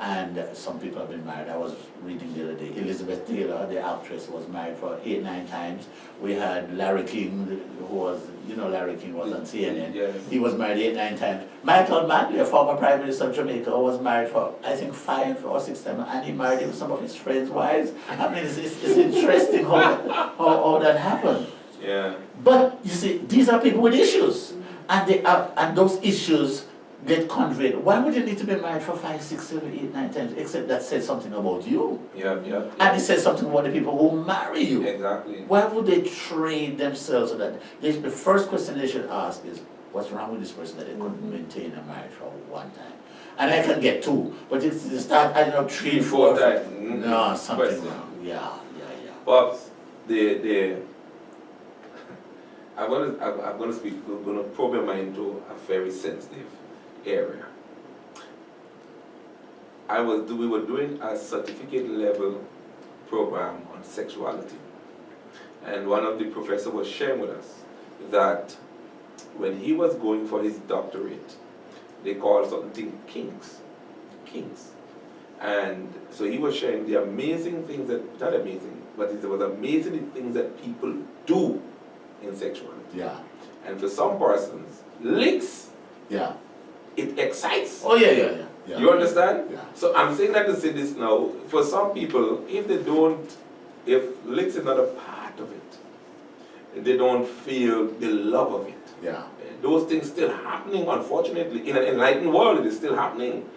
And some people have been married. I was reading the other day, Elizabeth Taylor, the actress, was married for 8, 9 times. We had Larry King, who was, Larry King was on CNN. Yes. He was married 8, 9 times. Michael Manley, a former Prime Minister of Jamaica, was married for, I think, 5 or 6 times, and he married with some of his friends' wives. I mean, it's interesting how that happened. Yeah. But you see, these are people with issues, and those issues get conveyed. Why would you need to be married for 5, 6, 7, 8, 9 times? Except that says something about you. Yeah. And it says something about the people who marry you. Exactly. Why would they trade themselves so that the first question they should ask is, what's wrong with this person that they couldn't maintain a marriage for one time? And I can get 2, but it's you start adding up 3, 4 times. No, something wrong. Yeah. Pops, I'm gonna probe your mind into a very sensitive area. We were doing a certificate level program on sexuality, and one of the professors was sharing with us that when he was going for his doctorate, they call something kinks, and so he was sharing the amazing things that, not amazing, but there was amazing things that people do in sexuality. Yeah. And for some persons, licks, Yeah. it excites. Oh yeah. You understand? Yeah. So I'm saying that to say this now. For some people, if licks is not a part of it, they don't feel the love of it. Yeah. Those things still happening, unfortunately. In an enlightened world, it is still happening.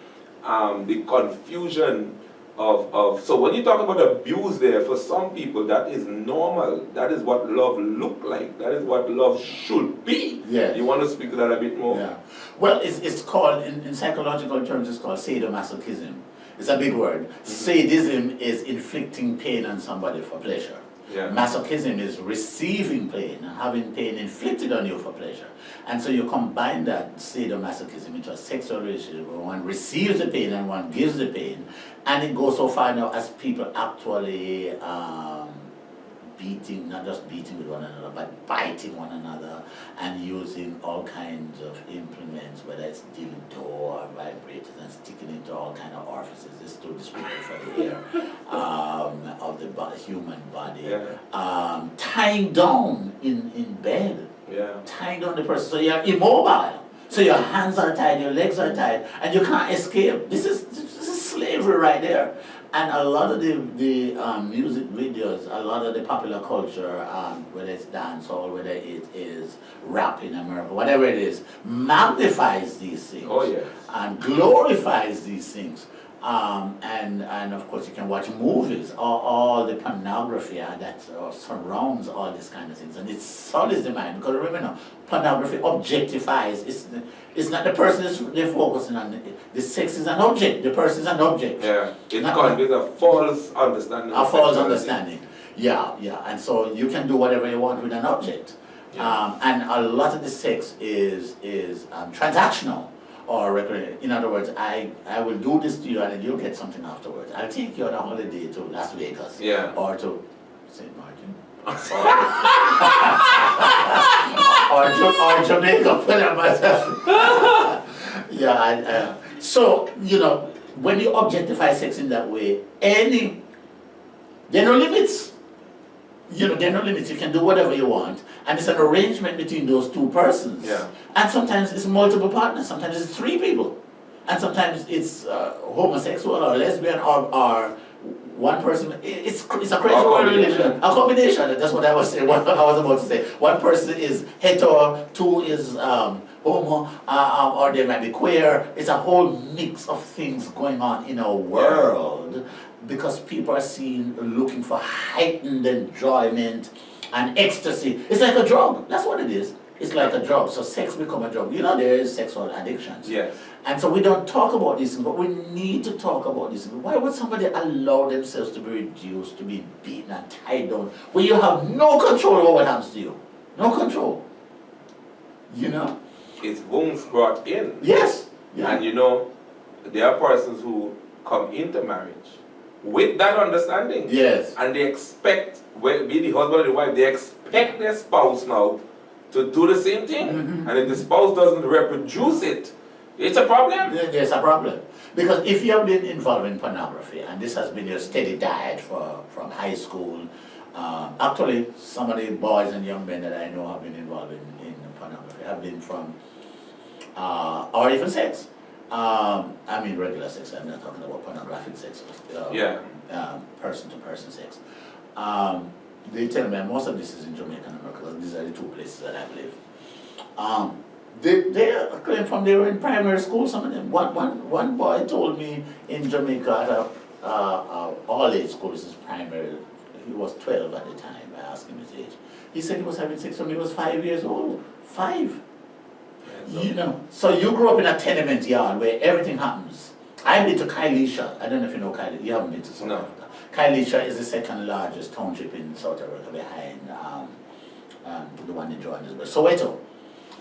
The confusion so when you talk about abuse there, for some people that is normal. That is what love look like. That is what love should be. Yeah. You want to speak to that a bit more? Yeah. Well, it's called, in psychological terms, it's called sadomasochism. It's a big word. Sadism is inflicting pain on somebody for pleasure. Yeah. Masochism is receiving pain and having pain inflicted on you for pleasure. And so you combine that sadomasochism into a sexual relationship where one receives the pain and one gives the pain. And it goes so far now as people actually beating, not just beating with one another, but biting one another and using all kinds of implements, whether it's dildo or vibrators, and sticking into all kinds of orifices. It's too disrespectful for the air of the human body. Yeah. Tying down in bed. Yeah. Tying down the person so you're immobile. So your hands are tied, your legs are tied, and you can't escape. This is slavery right there. And a lot of the music videos, a lot of the popular culture, whether it's dancehall, whether it is rap in America, whatever it is, magnifies these things. Oh, yes. And glorifies these things. And of course you can watch movies, all the pornography that surrounds all these kind of things, and it sullies the mind, because remember now, pornography objectifies. It's not the person they're focusing on. The sex is an object. The person is an object. Yeah. It conveys a false understanding. A false understanding. Yeah. And so you can do whatever you want with an object. Yeah. And a lot of the sex is transactional. Or in other words, I will do this to you and then you'll get something afterwards. I'll take you on a holiday to Las Vegas. Yeah. Or to St. Martin. or Jamaica for that matter. Yeah. So, when you objectify sex in that way, there are no limits. There are no limits. You can do whatever you want. And it's an arrangement between those two persons. Yeah. And sometimes it's multiple partners. Sometimes it's 3 people. And sometimes it's homosexual or lesbian or one person. It's a crazy world relationship. A combination. That's what I was saying. What I was about to say. One person is hetero, 2 is homo, or they might be queer. It's a whole mix of things going on in our world. Because people are looking for heightened enjoyment and ecstasy. It's like a drug. That's what it is. It's like a drug. So sex become a drug. There is sexual addictions. Yes. And so we don't talk about these things, but we need to talk about these things. Why would somebody allow themselves to be reduced, to be beaten and tied down, when you have no control over what happens to you? No control. It's wounds brought in. Yes. Yeah. And there are persons who come into marriage with that understanding. Yes. And they expect, be the husband or the wife, they expect their spouse now to do the same thing. Mm-hmm. And if the spouse doesn't reproduce it, it's a problem. There's a problem. Because if you have been involved in pornography, and this has been your steady diet from high school, actually some of the boys and young men that I know have been involved in pornography have been from, or even sex. I mean regular sex, I'm not talking about pornographic sex. Person-to-person sex. They tell me, most of this is in Jamaica and America, because these are the 2 places that I live. They claim from they were in primary school. Some of them. One boy told me in Jamaica at a all-age school, this is primary, he was 12 at the time, I asked him his age. He said he was having sex when he was 5 years old. 5. Yeah, You know, so you grew up in a tenement yard where everything happens. I've been to Kailisha. I don't know if you know Kailisha. You haven't been to South Africa. Kailisha is the second largest township in South Africa behind the one in Johannesburg, Soweto.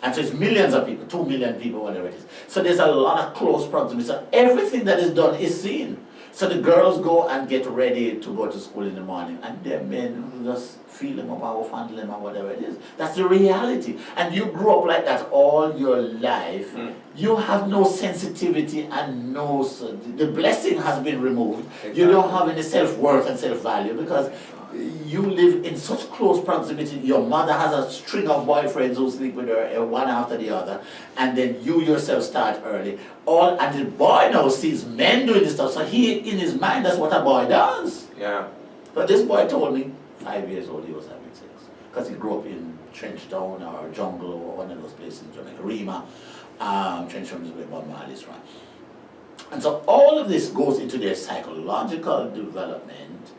And so it's millions of people, 2 million people, whatever it is. So there's a lot of close proximity. So everything that is done is seen. So the girls go and get ready to go to school in the morning, and their men who just feel them up or fondle them or whatever it is. That's the reality. And you grew up like that all your life. You have no sensitivity and no, the blessing has been removed. Exactly. You don't have any self-worth and self-value because you live in such close proximity. Your mother has a string of boyfriends who sleep with her one after the other, and then you yourself start early. And the boy now sees men doing this stuff, so he, in his mind, that's what a boy does. Yeah. But this boy told me, 5 years old, he was having sex. Because he grew up in Trenchtown or Jungle or one of those places in Jamaica, Rima. Trenchtown is where Bob Marley is from. And so all of this goes into their psychological development.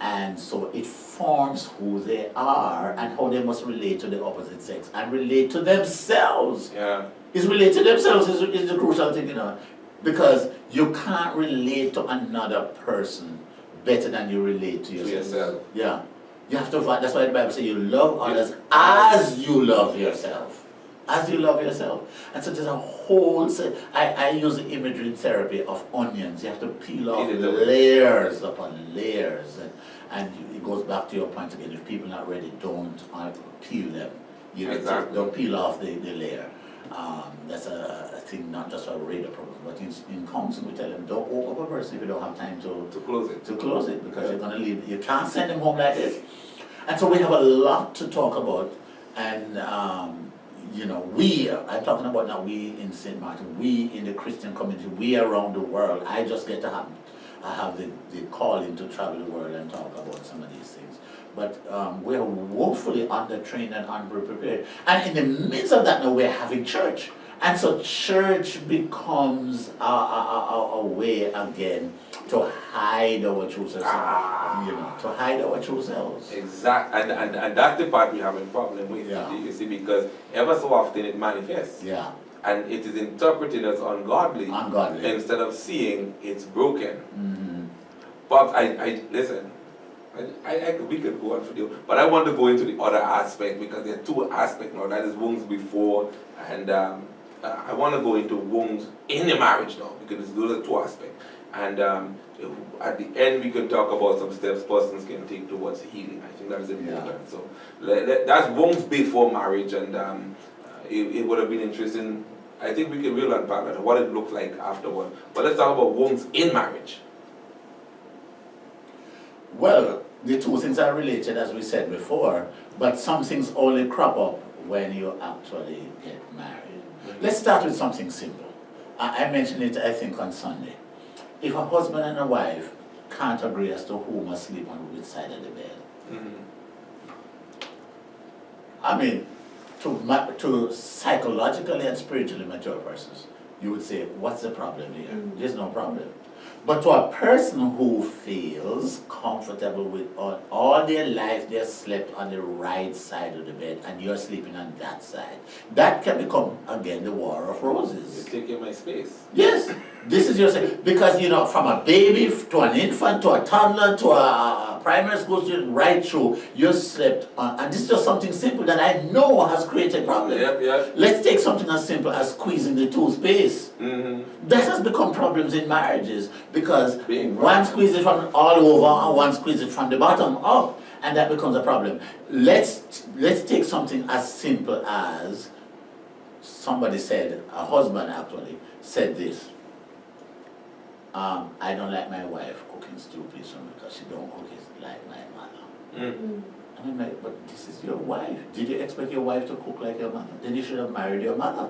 And so it forms who they are and how they must relate to the opposite sex and relate to themselves. Yeah. Is relate to themselves is the crucial thing, you know, because you can't relate to another person better than you relate to yourself. Yeah. You have to, that's why the Bible says you love others as you love yourself. As you love yourself. And so there's a whole set, I use the imagery in therapy of onions. You have to peel off layers upon layers. And it goes back to your point again, if people are not ready, don't peel them. You exactly. Don't peel off the layer. That's a thing not just for radar problems, but in counseling we tell them don't walk up a person if you don't have time to close it. To close it because you're going to leave. You can't send them home like this. And so we have a lot to talk about. And you know, I'm talking about now we in St. Martin, we in the Christian community, we around the world. I just get to have the calling to travel the world and talk about some of these things. But we're woefully undertrained and underprepared. And in the midst of that now we're having church. And so church becomes a way again to hide our true selves. You know, to hide our true selves. Exactly. And that's the part we have a problem with, you see, because ever so often it manifests. Yeah. And it is interpreted as ungodly. Instead of seeing it's broken. Mm-hmm. But listen, we could go on for you, but I want to go into the other aspect because there are two aspects now. That is wounds before, and I want to go into wounds in the marriage now because those are two aspects. And at the end, we can talk about some steps persons can take towards healing. I think that is important. Yeah. So that's wounds before marriage, and it would have been interesting. I think we can really unpack that, what it looks like afterward. But let's talk about wounds in marriage. Well, the two things are related, as we said before, but some things only crop up when you actually get married. Mm-hmm. Let's start with something simple. I mentioned it, I think, on Sunday. If a husband and a wife can't agree as to who must sleep on which side of the bed, I mean, to psychologically and spiritually mature persons, you would say, what's the problem here? There's no problem. But to a person who feels comfortable with all their life, they slept on the right side of the bed and you're sleeping on that side, that can become, again, the War of Roses. You're taking my space. Yes. This is your space. Because, you know, from a baby to an infant to a toddler to a primary school student, right through, you slept on, and this is just something simple that I know has created problems. Yep. Let's take something as simple as squeezing the toothpaste. That has become problems in marriages because one squeezes from all over and one squeezes from the bottom up, and that becomes a problem. Let's take something as simple as somebody said, a husband actually said this. I don't like my wife cooking stew peas for me because she don't cook it like my mother. And I'm like, but this is your wife. Did you expect your wife to cook like your mother? Then you should have married your mother.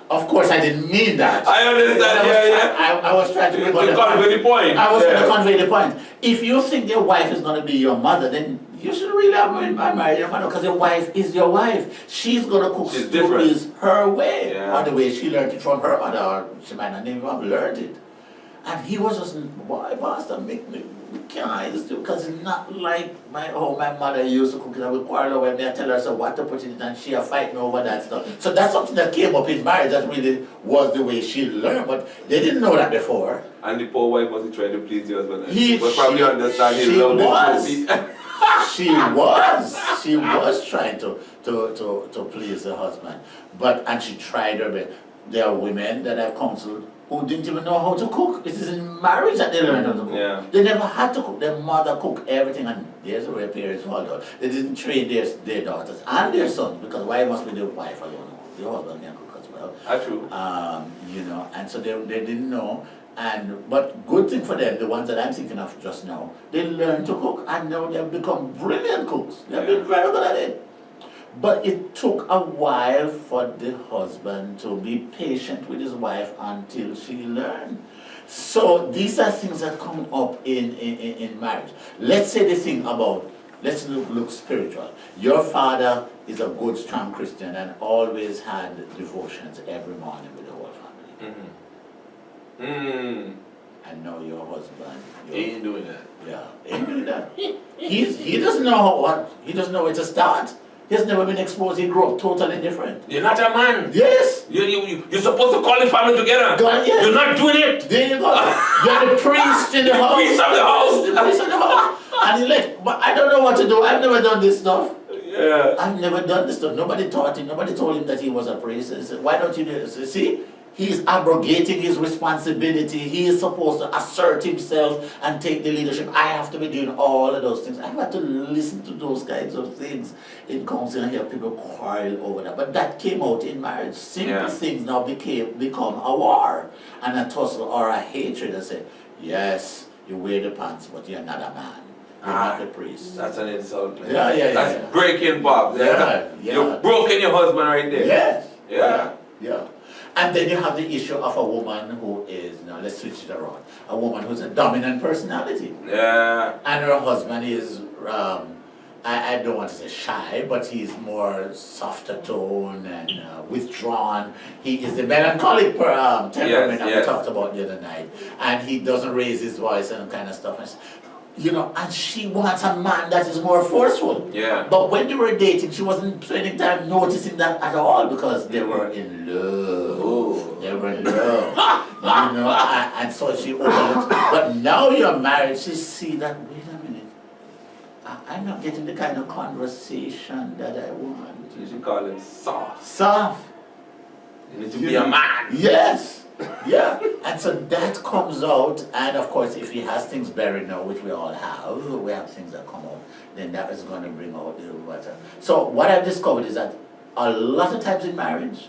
Of course, I didn't mean that. I understand, I was trying to To convey convey the point. I was trying to convey the point. If you think your wife is going to be your mother, then you should really have married your mother, because your wife is your wife. She's going to cook She's stories her way, Yeah. or the way she learned it from her mother, or she might not even have learned it. And he was just, boy, Pastor, make me can't I just do, because it's not like my mother used to cook it. I would quarrel when I tell her so what to put in it, and she fight me over that stuff. So that's something that came up in marriage. That really was the way she learned, but they didn't know that before. And the poor wife was trying to please the husband. He But probably understand his she love was. trophy. She was trying to please her husband, and she tried her best. There are women that I've counseled who didn't even know how to cook. It is in marriage that they learn how to cook. Yeah. They never had to cook. Their mother cooked everything, and there's where parents fall out. They didn't train their daughters and their sons, because why must be the wife alone? The husband can cook as well. True. And so they didn't know. But good thing for them, the ones that I'm thinking of just now, they learned to cook, and now they've become brilliant cooks. They've been very good at it. But it took a while for the husband to be patient with his wife until she learned. So these are things that come up in marriage. Let's say the thing about, let's look spiritual. Your father is a good, strong Christian and always had devotions every morning with the whole family. And now your husband, He ain't doing that. yeah, he ain't doing that. He doesn't know he doesn't know where to start. He's never been exposed. He grew up totally different. You're not a man. Yes. You're supposed to call the family together. God, yes. You're not doing it. There you go. You're the priest in the house. Priest of the house. The priest of the house. And he's like, but I don't know what to do. I've never done this stuff. Yeah. I've never done this stuff. Nobody taught him. Nobody told him that he was a priest. He said, why don't you do this? You see? He's abrogating his responsibility. He is supposed to assert himself and take the leadership. I have to be doing all of those things. I've had to listen to those kinds of things in council and hear people quarrel over that. But that came out in marriage. Simple things now become a war and a tussle or a hatred. I say, yes, you wear the pants, but you're not a man. You're not the priest. That's an insult, man. Yeah. That's breaking Bob. Yeah. You're broken your husband right there. Yes. Yeah. And then you have the issue of a woman who is, now let's switch it around, a woman who's a dominant personality. Yeah. And her husband is, I don't want to say shy, but he's more softer tone and withdrawn. He is the melancholic temperament that we talked about the other night. And he doesn't raise his voice and kind of stuff. And she wants a man that is more forceful. Yeah. But when they were dating, she wasn't spending time noticing that at all, because they were in love. Oh. They were in love. And so she overlooked. But now you're married, she see that, wait a minute, I'm not getting the kind of conversation that I want. You should call him soft. Soft. You need to be a man. Yes. Yeah, and so that comes out, and of course if he has things buried now, which we all have, we have things that come out, then that is going to bring out the water. So what I've discovered is that a lot of times in marriage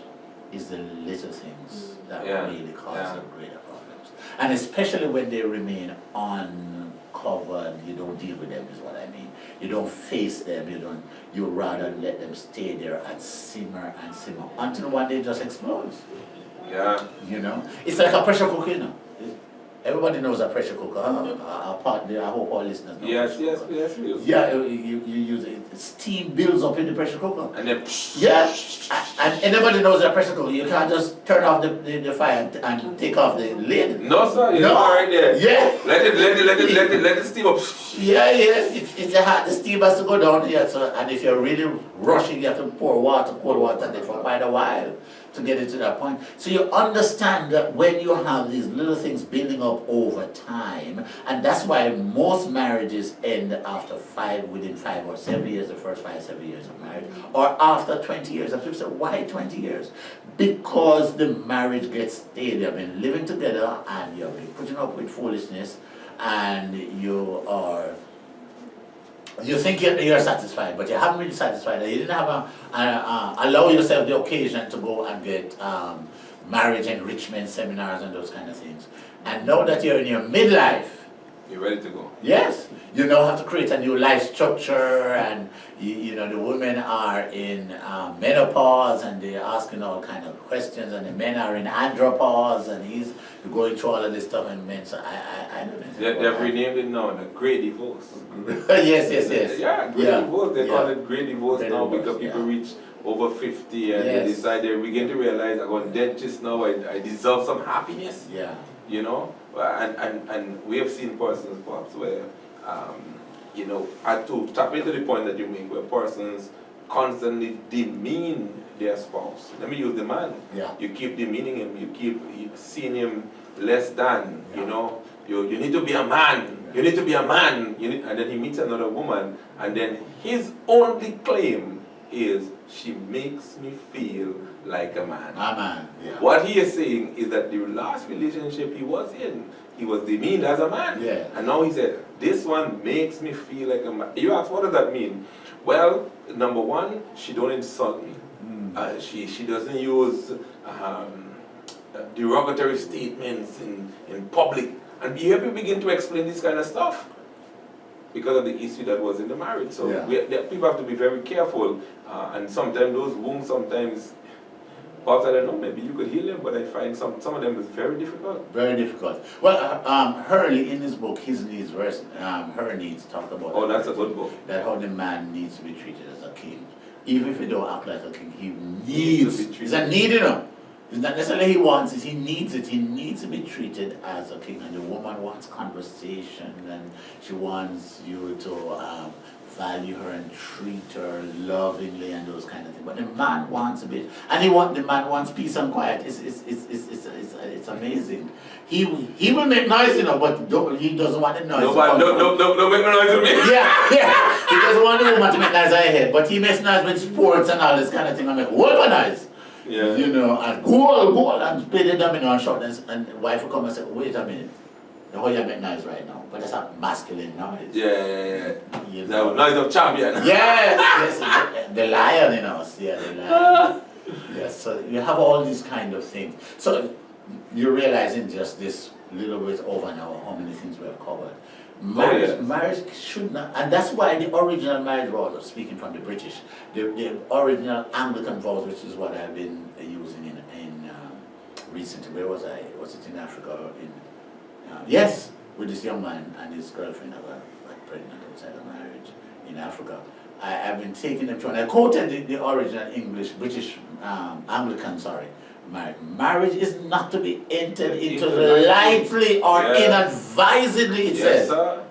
is the little things that really cause the greater problems. And especially when they remain uncovered, you don't deal with them is what I mean. You don't face them, you rather let them stay there and simmer until one day it just explodes. Yeah. It's like a pressure cooker, Everybody knows a pressure cooker. I hope all listeners know. Yes. Yeah, you use it. Steam builds up in the pressure cooker. And then and anybody knows a pressure cooker. You can't just turn off the fire and take off the lid. No, sir. You're right there. Yeah. Let it steam up. Yeah. The steam has to go down. Yeah. So, and if you're really rushing, you have to pour cold water on it for quite a while to get it to that point. So you understand that when you have these little things building up over time, and that's why most marriages end after within 5 or 7 years, the first 5-7 years of marriage, or after 20 years. And people say, why 20 years? Because the marriage gets stale. You've been living together and you've been putting up with foolishness, and you think you're satisfied, but you haven't been satisfied. You didn't have allow yourself the occasion to go and get marriage enrichment seminars and those kind of things. And now that you're in your midlife, You're ready to go. Yes, you now have to create a new life structure, and you know the women are in menopause, and they're asking all kind of questions, and the men are in andropause, and he's going through all of this stuff, and men. So I don't know. They've renamed it now the Great Divorce. Yes. Yeah, Great Divorce. They call it Great Divorce Great now divorce, because people reach over 50 and Yes. they decide they begin to realize I got dentist now. I deserve some happiness. Yeah. You know, and we have seen persons perhaps where, you know, had to tap into the point that you make, where persons constantly demean their spouse. Let me use the man. Yeah. You keep demeaning him. You keep seeing him less than. Yeah. You know, you need to be a man. You need to be a man. And then he meets another woman, and then his only claim is she makes me feel like a man. A man. Yeah. What he is saying is that the last relationship he was in, he was demeaned as a man. Yeah. And now he said, this one makes me feel like a man. You ask, what does that mean? Well, number one, she don't insult me. She doesn't use derogatory statements in public. And you have to begin to explain this kind of stuff because of the issue that was in the marriage. So people have to be very careful. And sometimes those wounds, sometimes, perhaps I don't know, maybe you could heal them, but I find some of them is very difficult. Very difficult. Well, Hurley in his book, His Needs versus Her Needs, talked about. Oh, that's a good book. That how the man needs to be treated as a king. Even if he don't act like a king, he needs to be treated. He's a need, you know. It's not necessarily he wants it, he needs it. He needs to be treated as a king. And the woman wants conversation, and she wants you to value her and treat her lovingly and those kind of things. But the man wants a bit, and the man wants peace and quiet. It's amazing. He will make noise, you know, but he doesn't want the noise. Don't make no noise with me. Yeah. He doesn't want the woman to make noise on her head, but he makes noise with sports and all this kind of thing. I make whole noise. Yeah. You know, and go and play the domino and shot, and the wife will come and say, wait a minute, the whole you make noise right now, but that's a masculine noise. Yeah. You The know? noise of champion. Yes, the lion in us, the lion. Yes, so you have all these kind of things. So you realize in just this little bit over an hour how many things we have covered. Marriage should not, and that's why the original marriage vows, speaking from the British, the original Anglican vows, which is what I've been using in recently. Where was I? Was it in Africa? Yes, with this young man and his girlfriend that got pregnant outside of marriage in Africa. I've been taking them through, and I quoted the original British Anglican, marriage is not to be entered into lightly or inadvisedly, it says. Sir.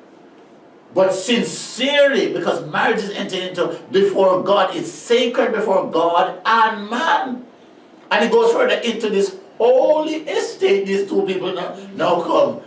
But sincerely, because marriage is entered into before God, it's sacred before God and man. And it goes further into this holy estate these two people now come.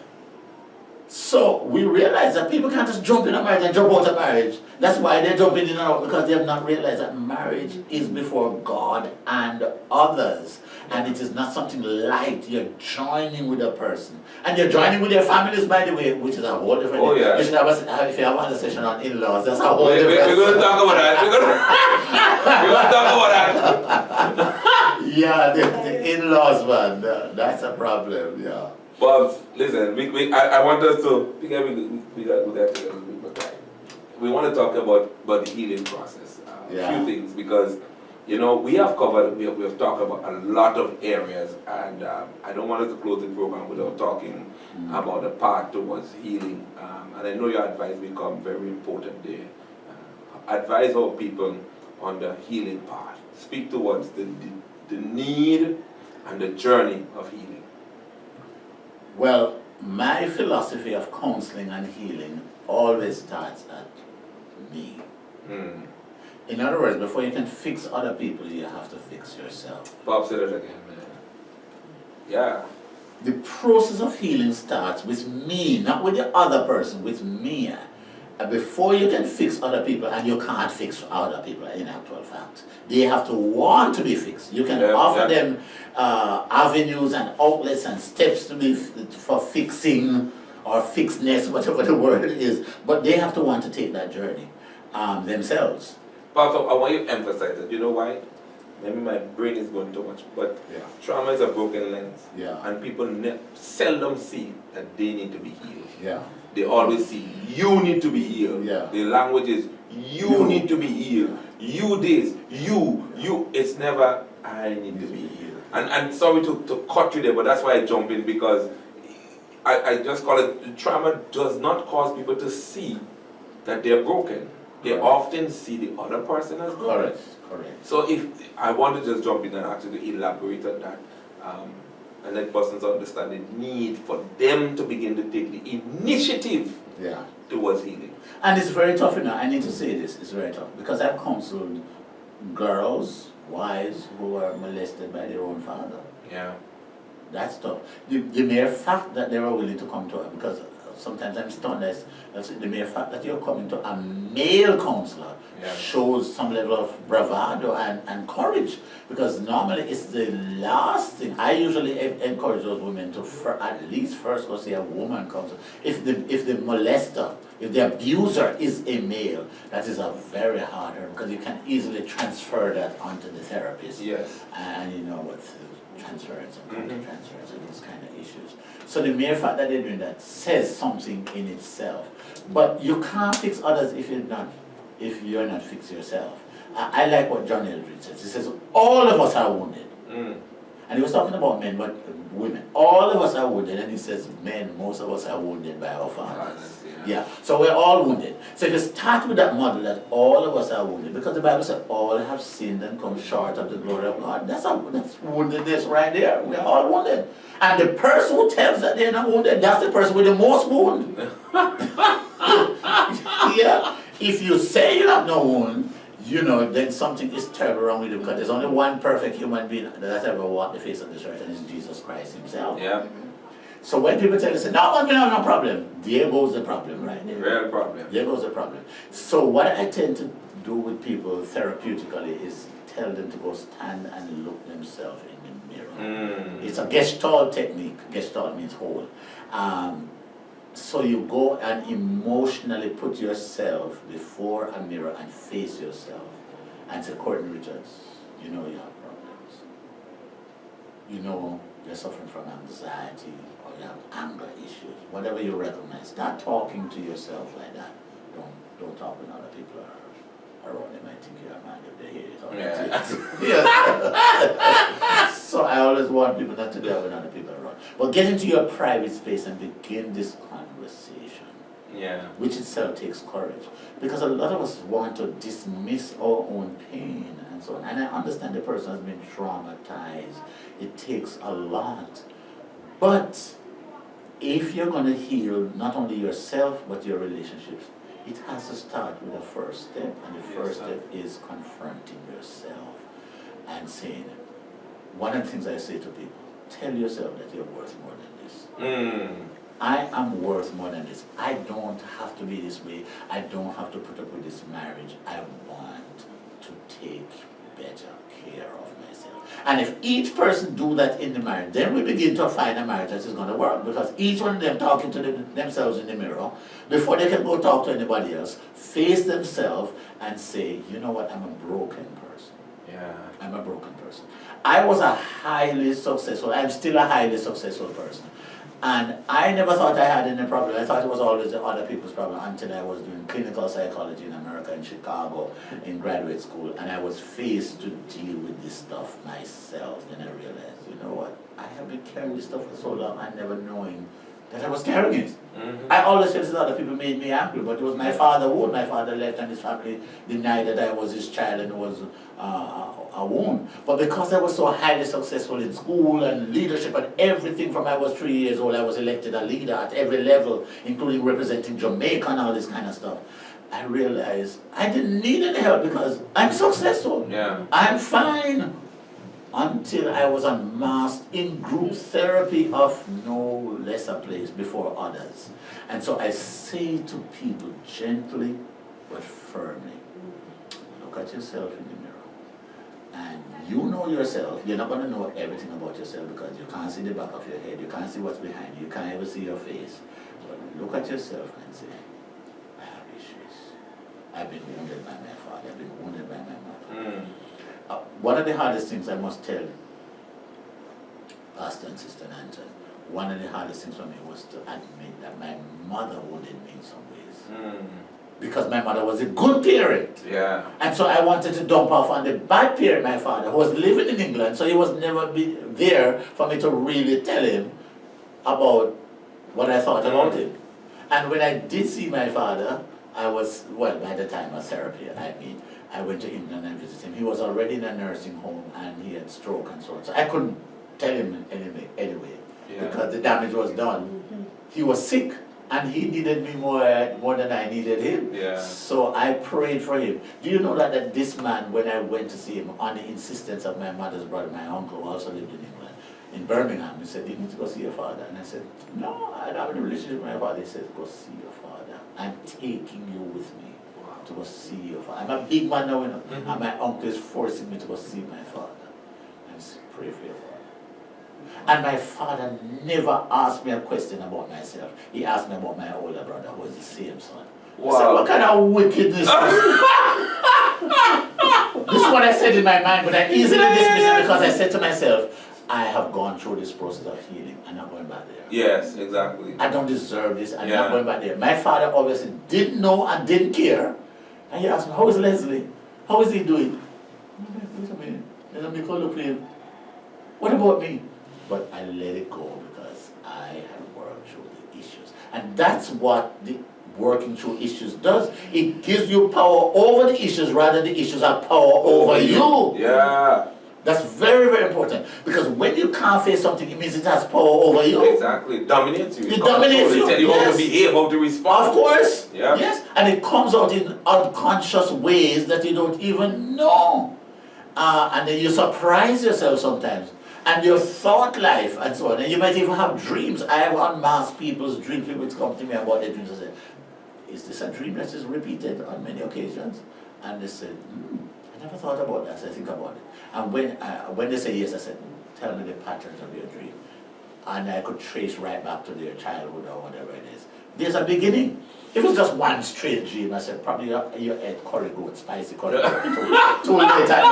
So we realize that people can't just jump in a marriage and jump out of marriage. That's why they're jumping in and out, because they have not realized that marriage is before God and others. And it is not something light. You're joining with a person. And you're joining with your families, by the way, which is a whole different thing. Yeah. You should if you have a session on in-laws, that's a whole different We're going to talk about that. We're going to talk about that. Yeah, the in-laws, man. That's a problem, yeah. But listen, I want us to, we got to do that a little bit more time. We want to talk about the healing process. A few things, because you know, we have talked about a lot of areas, and I don't want us to close the program without talking about the path towards healing. And I know your advice become very important there. Advise our people on the healing path. Speak towards the need and the journey of healing. Well, my philosophy of counseling and healing always starts at me. In other words, before you can fix other people, you have to fix yourself. Pop said it again, man. Yeah. The process of healing starts with me, not with the other person, with me. Before you can fix other people, and you can't fix other people in actual fact, they have to want to be fixed. You can offer them avenues and outlets and steps to be for fixing or fixedness, whatever the word is, but they have to want to take that journey themselves. Pastor, I want you to emphasize it. You know why? Maybe my brain is going too much, but trauma is a broken lens. Yeah. And people seldom see that they need to be healed. Yeah. they always see you need to be healed. Yeah. The language is you need to be healed. You this, you. It's never I need to be healed. And sorry to cut you there, but that's why I jump in, because I just call it, trauma does not cause people to see that they're broken. They often see the other person as broken. Correct. So if I want to just jump in and actually elaborate on that, and let persons understand the need for them to begin to take the initiative towards healing. And it's very tough, I need to say this, it's very tough, because I've counseled girls, wives who are molested by their own father. Yeah. That's tough. The mere fact that they were willing to come to her, because sometimes I'm stunned, that's the mere fact that you're coming to a male counselor shows some level of bravado and courage, because normally it's the last thing. I usually encourage those women to at least first go see a woman counselor. If the molester, if the abuser is a male, that is a very hard one, because you can easily transfer that onto the therapist. Yes. And you know what transference and counter-transference and these kind of issues. So the mere fact that they're doing that says something in itself. But you can't fix others if you're not fixed yourself. I like what John Eldridge says. He says, all of us are wounded. And he was talking about men, but women. All of us are wounded. And he says, men, most of us are wounded by our fathers. Yeah. So we're all wounded. So if you start with that model that all of us are wounded, because the Bible said all have sinned and come short of the glory of God, that's woundedness right there. We're all wounded. And the person who tells that they're not wounded, that's the person with the most wound. Yeah. If you say you have no wound, then something is terrible wrong with you, because there's only one perfect human being that has ever walked the face of this earth, and it's Jesus Christ himself. Yeah. So when people tell you, no, we have no problem, there goes the problem right there. Real problem. There goes the problem. So what I tend to do with people therapeutically is tell them to go stand and look themselves in the mirror. It's a Gestalt technique. Gestalt means whole. So you go and emotionally put yourself before a mirror and face yourself and say, Courtney Richards, you know you have problems. You know you're suffering from anxiety, or you have anger issues, whatever you recognize. Start talking to yourself like that. Don't talk when other people are around. They might think you're a man if they hear you talking. So I always want people not to do that when other people are around. But get into your private space and begin this conversation. Yeah. Which itself takes courage. Because a lot of us want to dismiss our own pain and so on. And I understand the person has been traumatized. It takes a lot. But if you're going to heal not only yourself but your relationships, it has to start with a first step. And the first step is confronting yourself and saying, one of the things I say to people, tell yourself that you're worth more than this. I am worth more than this. I don't have to be this way. I don't have to put up with this marriage. I want to take better care of myself. And if each person do that in the marriage, then we begin to find a marriage that is going to work, because each one of them talking to themselves in the mirror, before they can go talk to anybody else, face themselves and say, you know what, I'm a broken person. Yeah. I'm a broken person. I was a highly successful, I'm still a highly successful person. And I never thought I had any problem. I thought it was always the other people's problem until I was doing clinical psychology in America, in Chicago, in graduate school, and I was faced to deal with this stuff myself. Then I realized, you know what, I have been carrying this stuff for so long and never knowing that I was carrying it. I always felt that other people made me angry, but it was my father wound. My father left and his family denied that I was his child and was a wound. But because I was so highly successful in school and leadership and everything from I was 3 years old, I was elected a leader at every level, including representing Jamaica and all this kind of stuff. I realized I didn't need any help because I'm successful. Yeah. I'm fine. Until I was unmasked in group therapy of no lesser place before others. And so I say to people gently but firmly, look at yourself in the mirror. And you know yourself. You're not going to know everything about yourself because you can't see the back of your head. You can't see what's behind you. You can't even see your face. But look at yourself and say, I have issues. I've been wounded by my father. I've been wounded by my mother. One of the hardest things I must tell Pastor and Sister Nanton one of the hardest things for me was to admit that my mother wounded me in some ways. Because my mother was a good parent. Yeah. And so I wanted to dump off on the bad parent, my father, who was living in England, so he was never there for me to really tell him about what I thought about him. And when I did see my father, I was, well, by the time of therapy, I went to England and visited him. He was already in a nursing home and he had stroke and so on. So I couldn't tell him anyway because the damage was done. He was sick and he needed me more than I needed him. Yeah. So I prayed for him. Do you know that this man, when I went to see him, on the insistence of my mother's brother, my uncle, who also lived in England, in Birmingham, he said, "You need to go see your father." And I said, "No, I don't have a relationship with my father." He said, "Go see your father. I'm taking you with me to go see your father. I'm a big man now, you know, and my uncle is forcing me to go see my father." And I said, "Pray for your father." And my father never asked me a question about myself. He asked me about my older brother, who was the same son. Wow. I said, "What kind of wickedness?" This is what I said in my mind, but I easily dismissed it because I said to myself, I have gone through this process of healing. I'm not going back there. Yes, exactly. I don't deserve this. I'm not going back there. My father obviously didn't know and didn't care. And he asked me, "How is Leslie? How is he doing?" Wait a minute. Let me call up him. What about me? But I let it go because I had worked through the issues. And that's what the working through issues does. It gives you power over the issues rather than the issues have power over you. Yeah. That's very, very important. Because when you can't face something, it means it has power over you. Exactly. It dominates you. It dominates you. It tells you how to behave, how to respond. Of course. Yeah. Yes. And it comes out in unconscious ways that you don't even know. And then you surprise yourself sometimes. And your thought life and so on. And you might even have dreams. I have unmasked people's dreams. People come to me about their dreams and say, "Is this a dream that is repeated on many occasions?" And they said, "I never thought about that, so I think about it." And when they say yes, I said, "Tell me the patterns of your dream." And I could trace right back to their childhood or whatever it is. There's a beginning. If it's just one straight dream, I said, probably you ate curry goat, spicy curry goat, too late at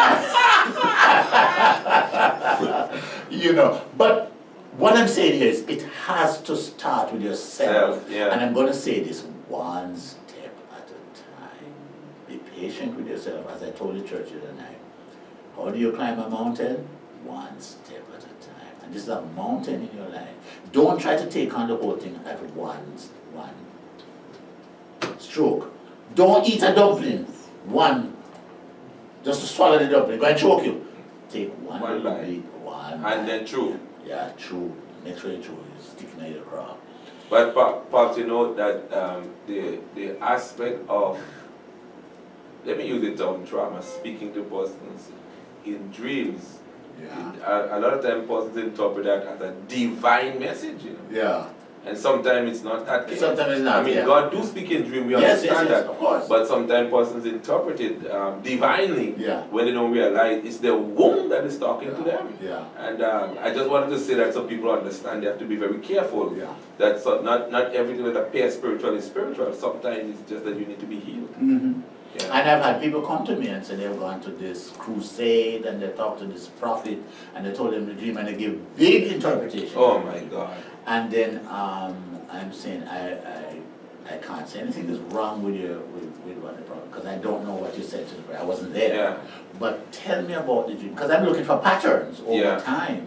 night. You know, but what I'm saying here is it has to start with yourself. Yeah. And I'm going to say this one step at a time. Be patient with yourself, as I told the church the other night. How do you climb a mountain? One step at a time. And this is a mountain in your life. Don't try to take on the whole thing at one stroke. Don't eat a dumpling. Just to swallow the dumpling. Go and choke you. Take one bite. And then chew. Yeah, chew. Make sure you chew. You're sticking out your craw. But Pops, you know that the aspect of, let me use the term trauma, speaking to persons in dreams. Yeah. A lot of times persons interpret that as a divine message, you know. Yeah. And sometimes it's not that case. Sometimes it's not. I mean, God do speak in dream, we understand that. Of course. But sometimes persons interpret it divinely when they don't realize it's the womb that is talking to them. Yeah. And I just wanted to say that so people understand they have to be very careful. Yeah. That not everything that appears spiritual is spiritual. Sometimes it's just that you need to be healed. Mm-hmm. Yeah. And I've had people come to me and say they've gone to this crusade and they talked to this prophet and they told him the dream and they give big interpretation. Oh my God. And then I'm saying I can't say anything is wrong with what the prophet, because I don't know what you said to the prophet. I wasn't there. Yeah. But tell me about the dream, because I'm looking for patterns over time.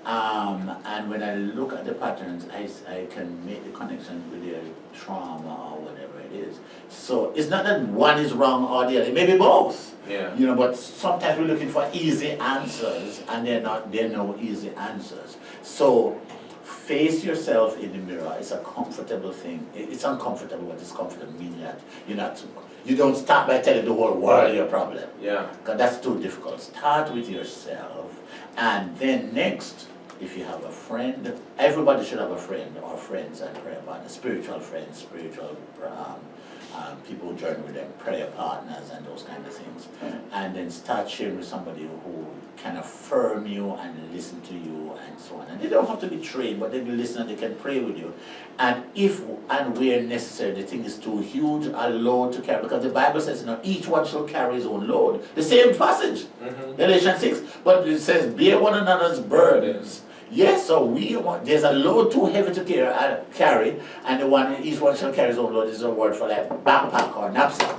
And when I look at the patterns, I can make the connection with their trauma or whatever it is. So it's not that one is wrong or the other, it may be both. Yeah. You know, but sometimes we're looking for easy answers and there are no easy answers. So face yourself in the mirror. It's a comfortable thing. It's uncomfortable, but it's comfortable, meaning that you don't start by telling the whole world your problem. Yeah. Because that's too difficult. Start with yourself, and then next, if you have a friend, everybody should have a friend or friends and prayer partners, spiritual friends, spiritual people who journey with them, prayer partners and those kind of things. And then start sharing with somebody who can affirm you and listen to you and so on. And they don't have to be trained, but they will listen and they can pray with you. And if and where necessary, the thing is too huge, a load to carry, because the Bible says, each one shall carry his own load. The same passage, Galatians 6, but it says, bear one another's burdens. Yes, so there's a load too heavy to carry, and each one shall carry his own load is a word for like backpack or knapsack.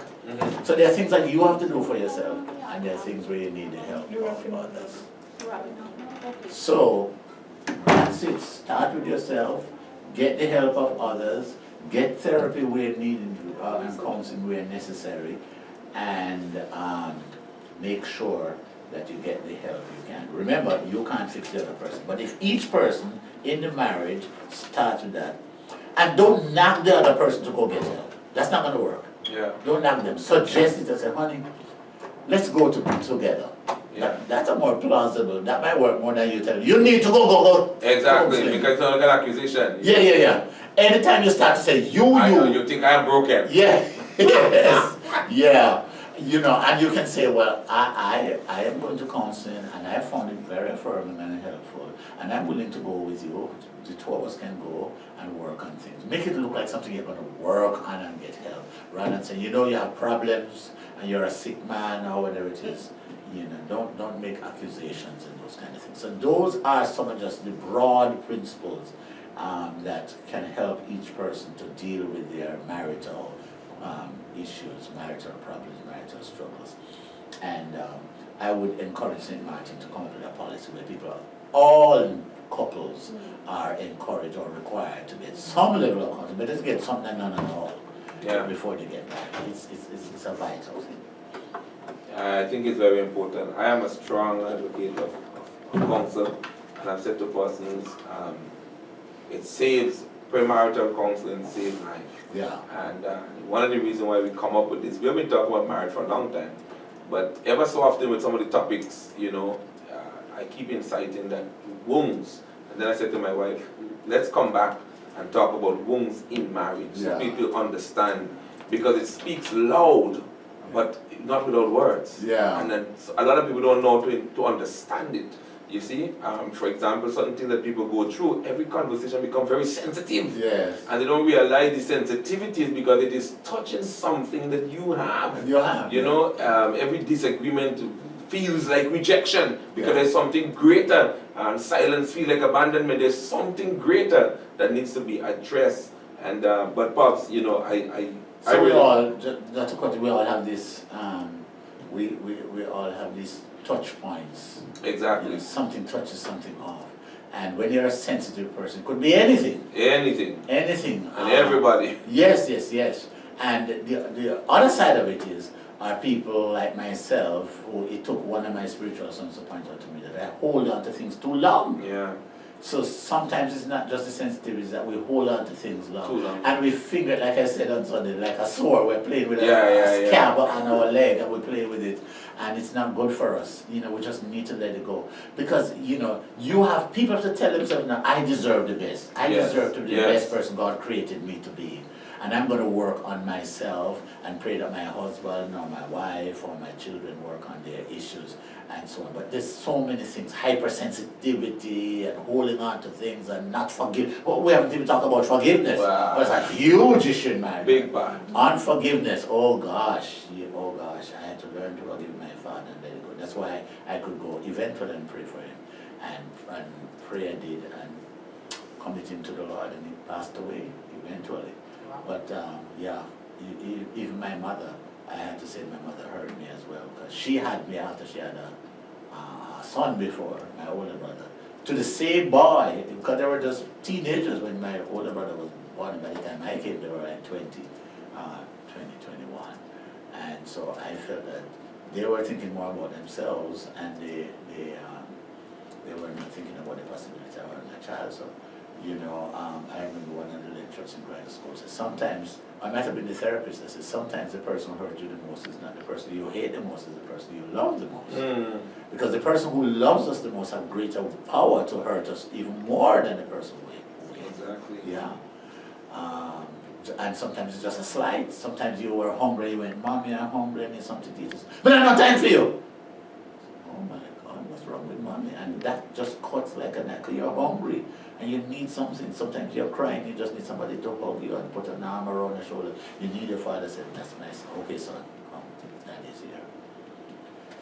So there are things that you have to do for yourself, and there are things where you need the help of others. So that's it. Start with yourself, get the help of others, get therapy where needed and counseling where necessary, and make sure that you get the help you can. Remember, you can't fix the other person, but if each person in the marriage starts with that, and don't knock the other person to go get help. That's not going to work. Yeah. Don't knock them. Suggest it and say, honey, let's go together. Yeah. That's a more plausible. That might work more than you tell them. You need to go. Exactly, Go because it's not an accusation. Yeah. Anytime you start to say, you think I'm broken. Yeah. Yes. Yeah. You know, and you can say, well, I am going to counseling, and I found it very affirming and helpful, and I'm willing to go with you. The two of us can go and work on things. Make it look like something you're going to work on and get help, rather than saying, you know, you have problems and you're a sick man or whatever it is. You know, don't make accusations and those kind of things. So those are some of just the broad principles that can help each person to deal with their marital issues, marital problems, marital struggles. And I would encourage St. Martin to come up with a policy where all couples are encouraged or required to get some level of contact, but let's get something none at all before they get married. It's a vital thing. I think it's very important. I am a strong advocate of counsel, and I've said to persons, it saves premarital counseling, saves life. Yeah. And one of the reasons why we come up with this, we have been talking about marriage for a long time, but ever so often with some of the topics, you know, I keep inciting that wounds, and then I said to my wife, let's come back and talk about wounds in marriage, so people understand, because it speaks loud, but not without words. Yeah. And then a lot of people don't know to understand it. You see, for example, something that people go through, every conversation becomes very sensitive. Yes. And they don't realize the sensitivity is because it is touching something that you have. You know, every disagreement feels like rejection because there's something greater. And silence feels like abandonment. There's something greater that needs to be addressed. And but Pops, you know, So we all, just to cut it, we all have this, we all have these touch points. Exactly. You know, something touches something off. And when you're a sensitive person, it could be anything. Anything. Anything. And everybody. Yes. And the other side of it are people like myself who it took one of my spiritual sons to point out to me that I hold on to things too long. Yeah. So sometimes it's not just the sensitivity, it's that we hold on to things long. Too long. And we finger, like I said on Sunday, like a sword. We're playing with a scab on our leg, and we play with it. And it's not good for us. You know, we just need to let it go. Because, you know, you have people have to tell themselves, now, I deserve the best. I deserve to be the best person God created me to be. And I'm going to work on myself and pray that my husband or my wife or my children work on their issues and so on. But there's so many things, hypersensitivity and holding on to things and not forgive. Well, we haven't even talked about forgiveness. Wow. That's a huge issue in marriage. Big bad. Unforgiveness, oh gosh, I had to learn to forgive my father and let it go. That's why I could go eventually and pray for him. And pray I did and commit him to the Lord, and he passed away eventually. But even my mother, I had to say my mother heard me as well, because she had me after she had a son before, my older brother, to the same boy, because they were just teenagers when my older brother was born. By the time I came, they were like 20, 21. And so I felt that they were thinking more about themselves, and they were not thinking about the possibility of having a child. So, you know, I remember one of the lecturers in graduate school said, sometimes, I might have been the therapist, I said, sometimes the person who hurt you the most is not the person you hate the most, is the person you love the most. Because the person who loves us the most have greater power to hurt us even more than the person who hates us. Exactly. Yeah. And sometimes it's just a slight. Sometimes you were hungry, you went, Mommy, I'm hungry, I need something to eat. But I don't have time for you. Oh my God, what's wrong with Mommy? And that just cuts like a knife. You're hungry and you need something. Sometimes you're crying, you just need somebody to hug you and put an arm around your shoulder. You need your father to say, that's nice. Okay, son, come, Daddy's here.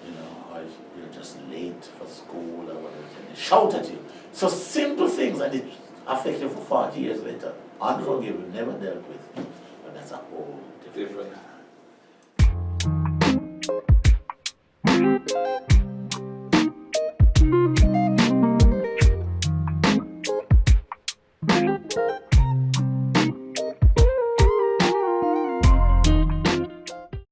you know, or you're just late for school or whatever, and they shout at you. So simple things, and it affects you for 40 years later. Unforgiven, never dealt with. But that's a whole different.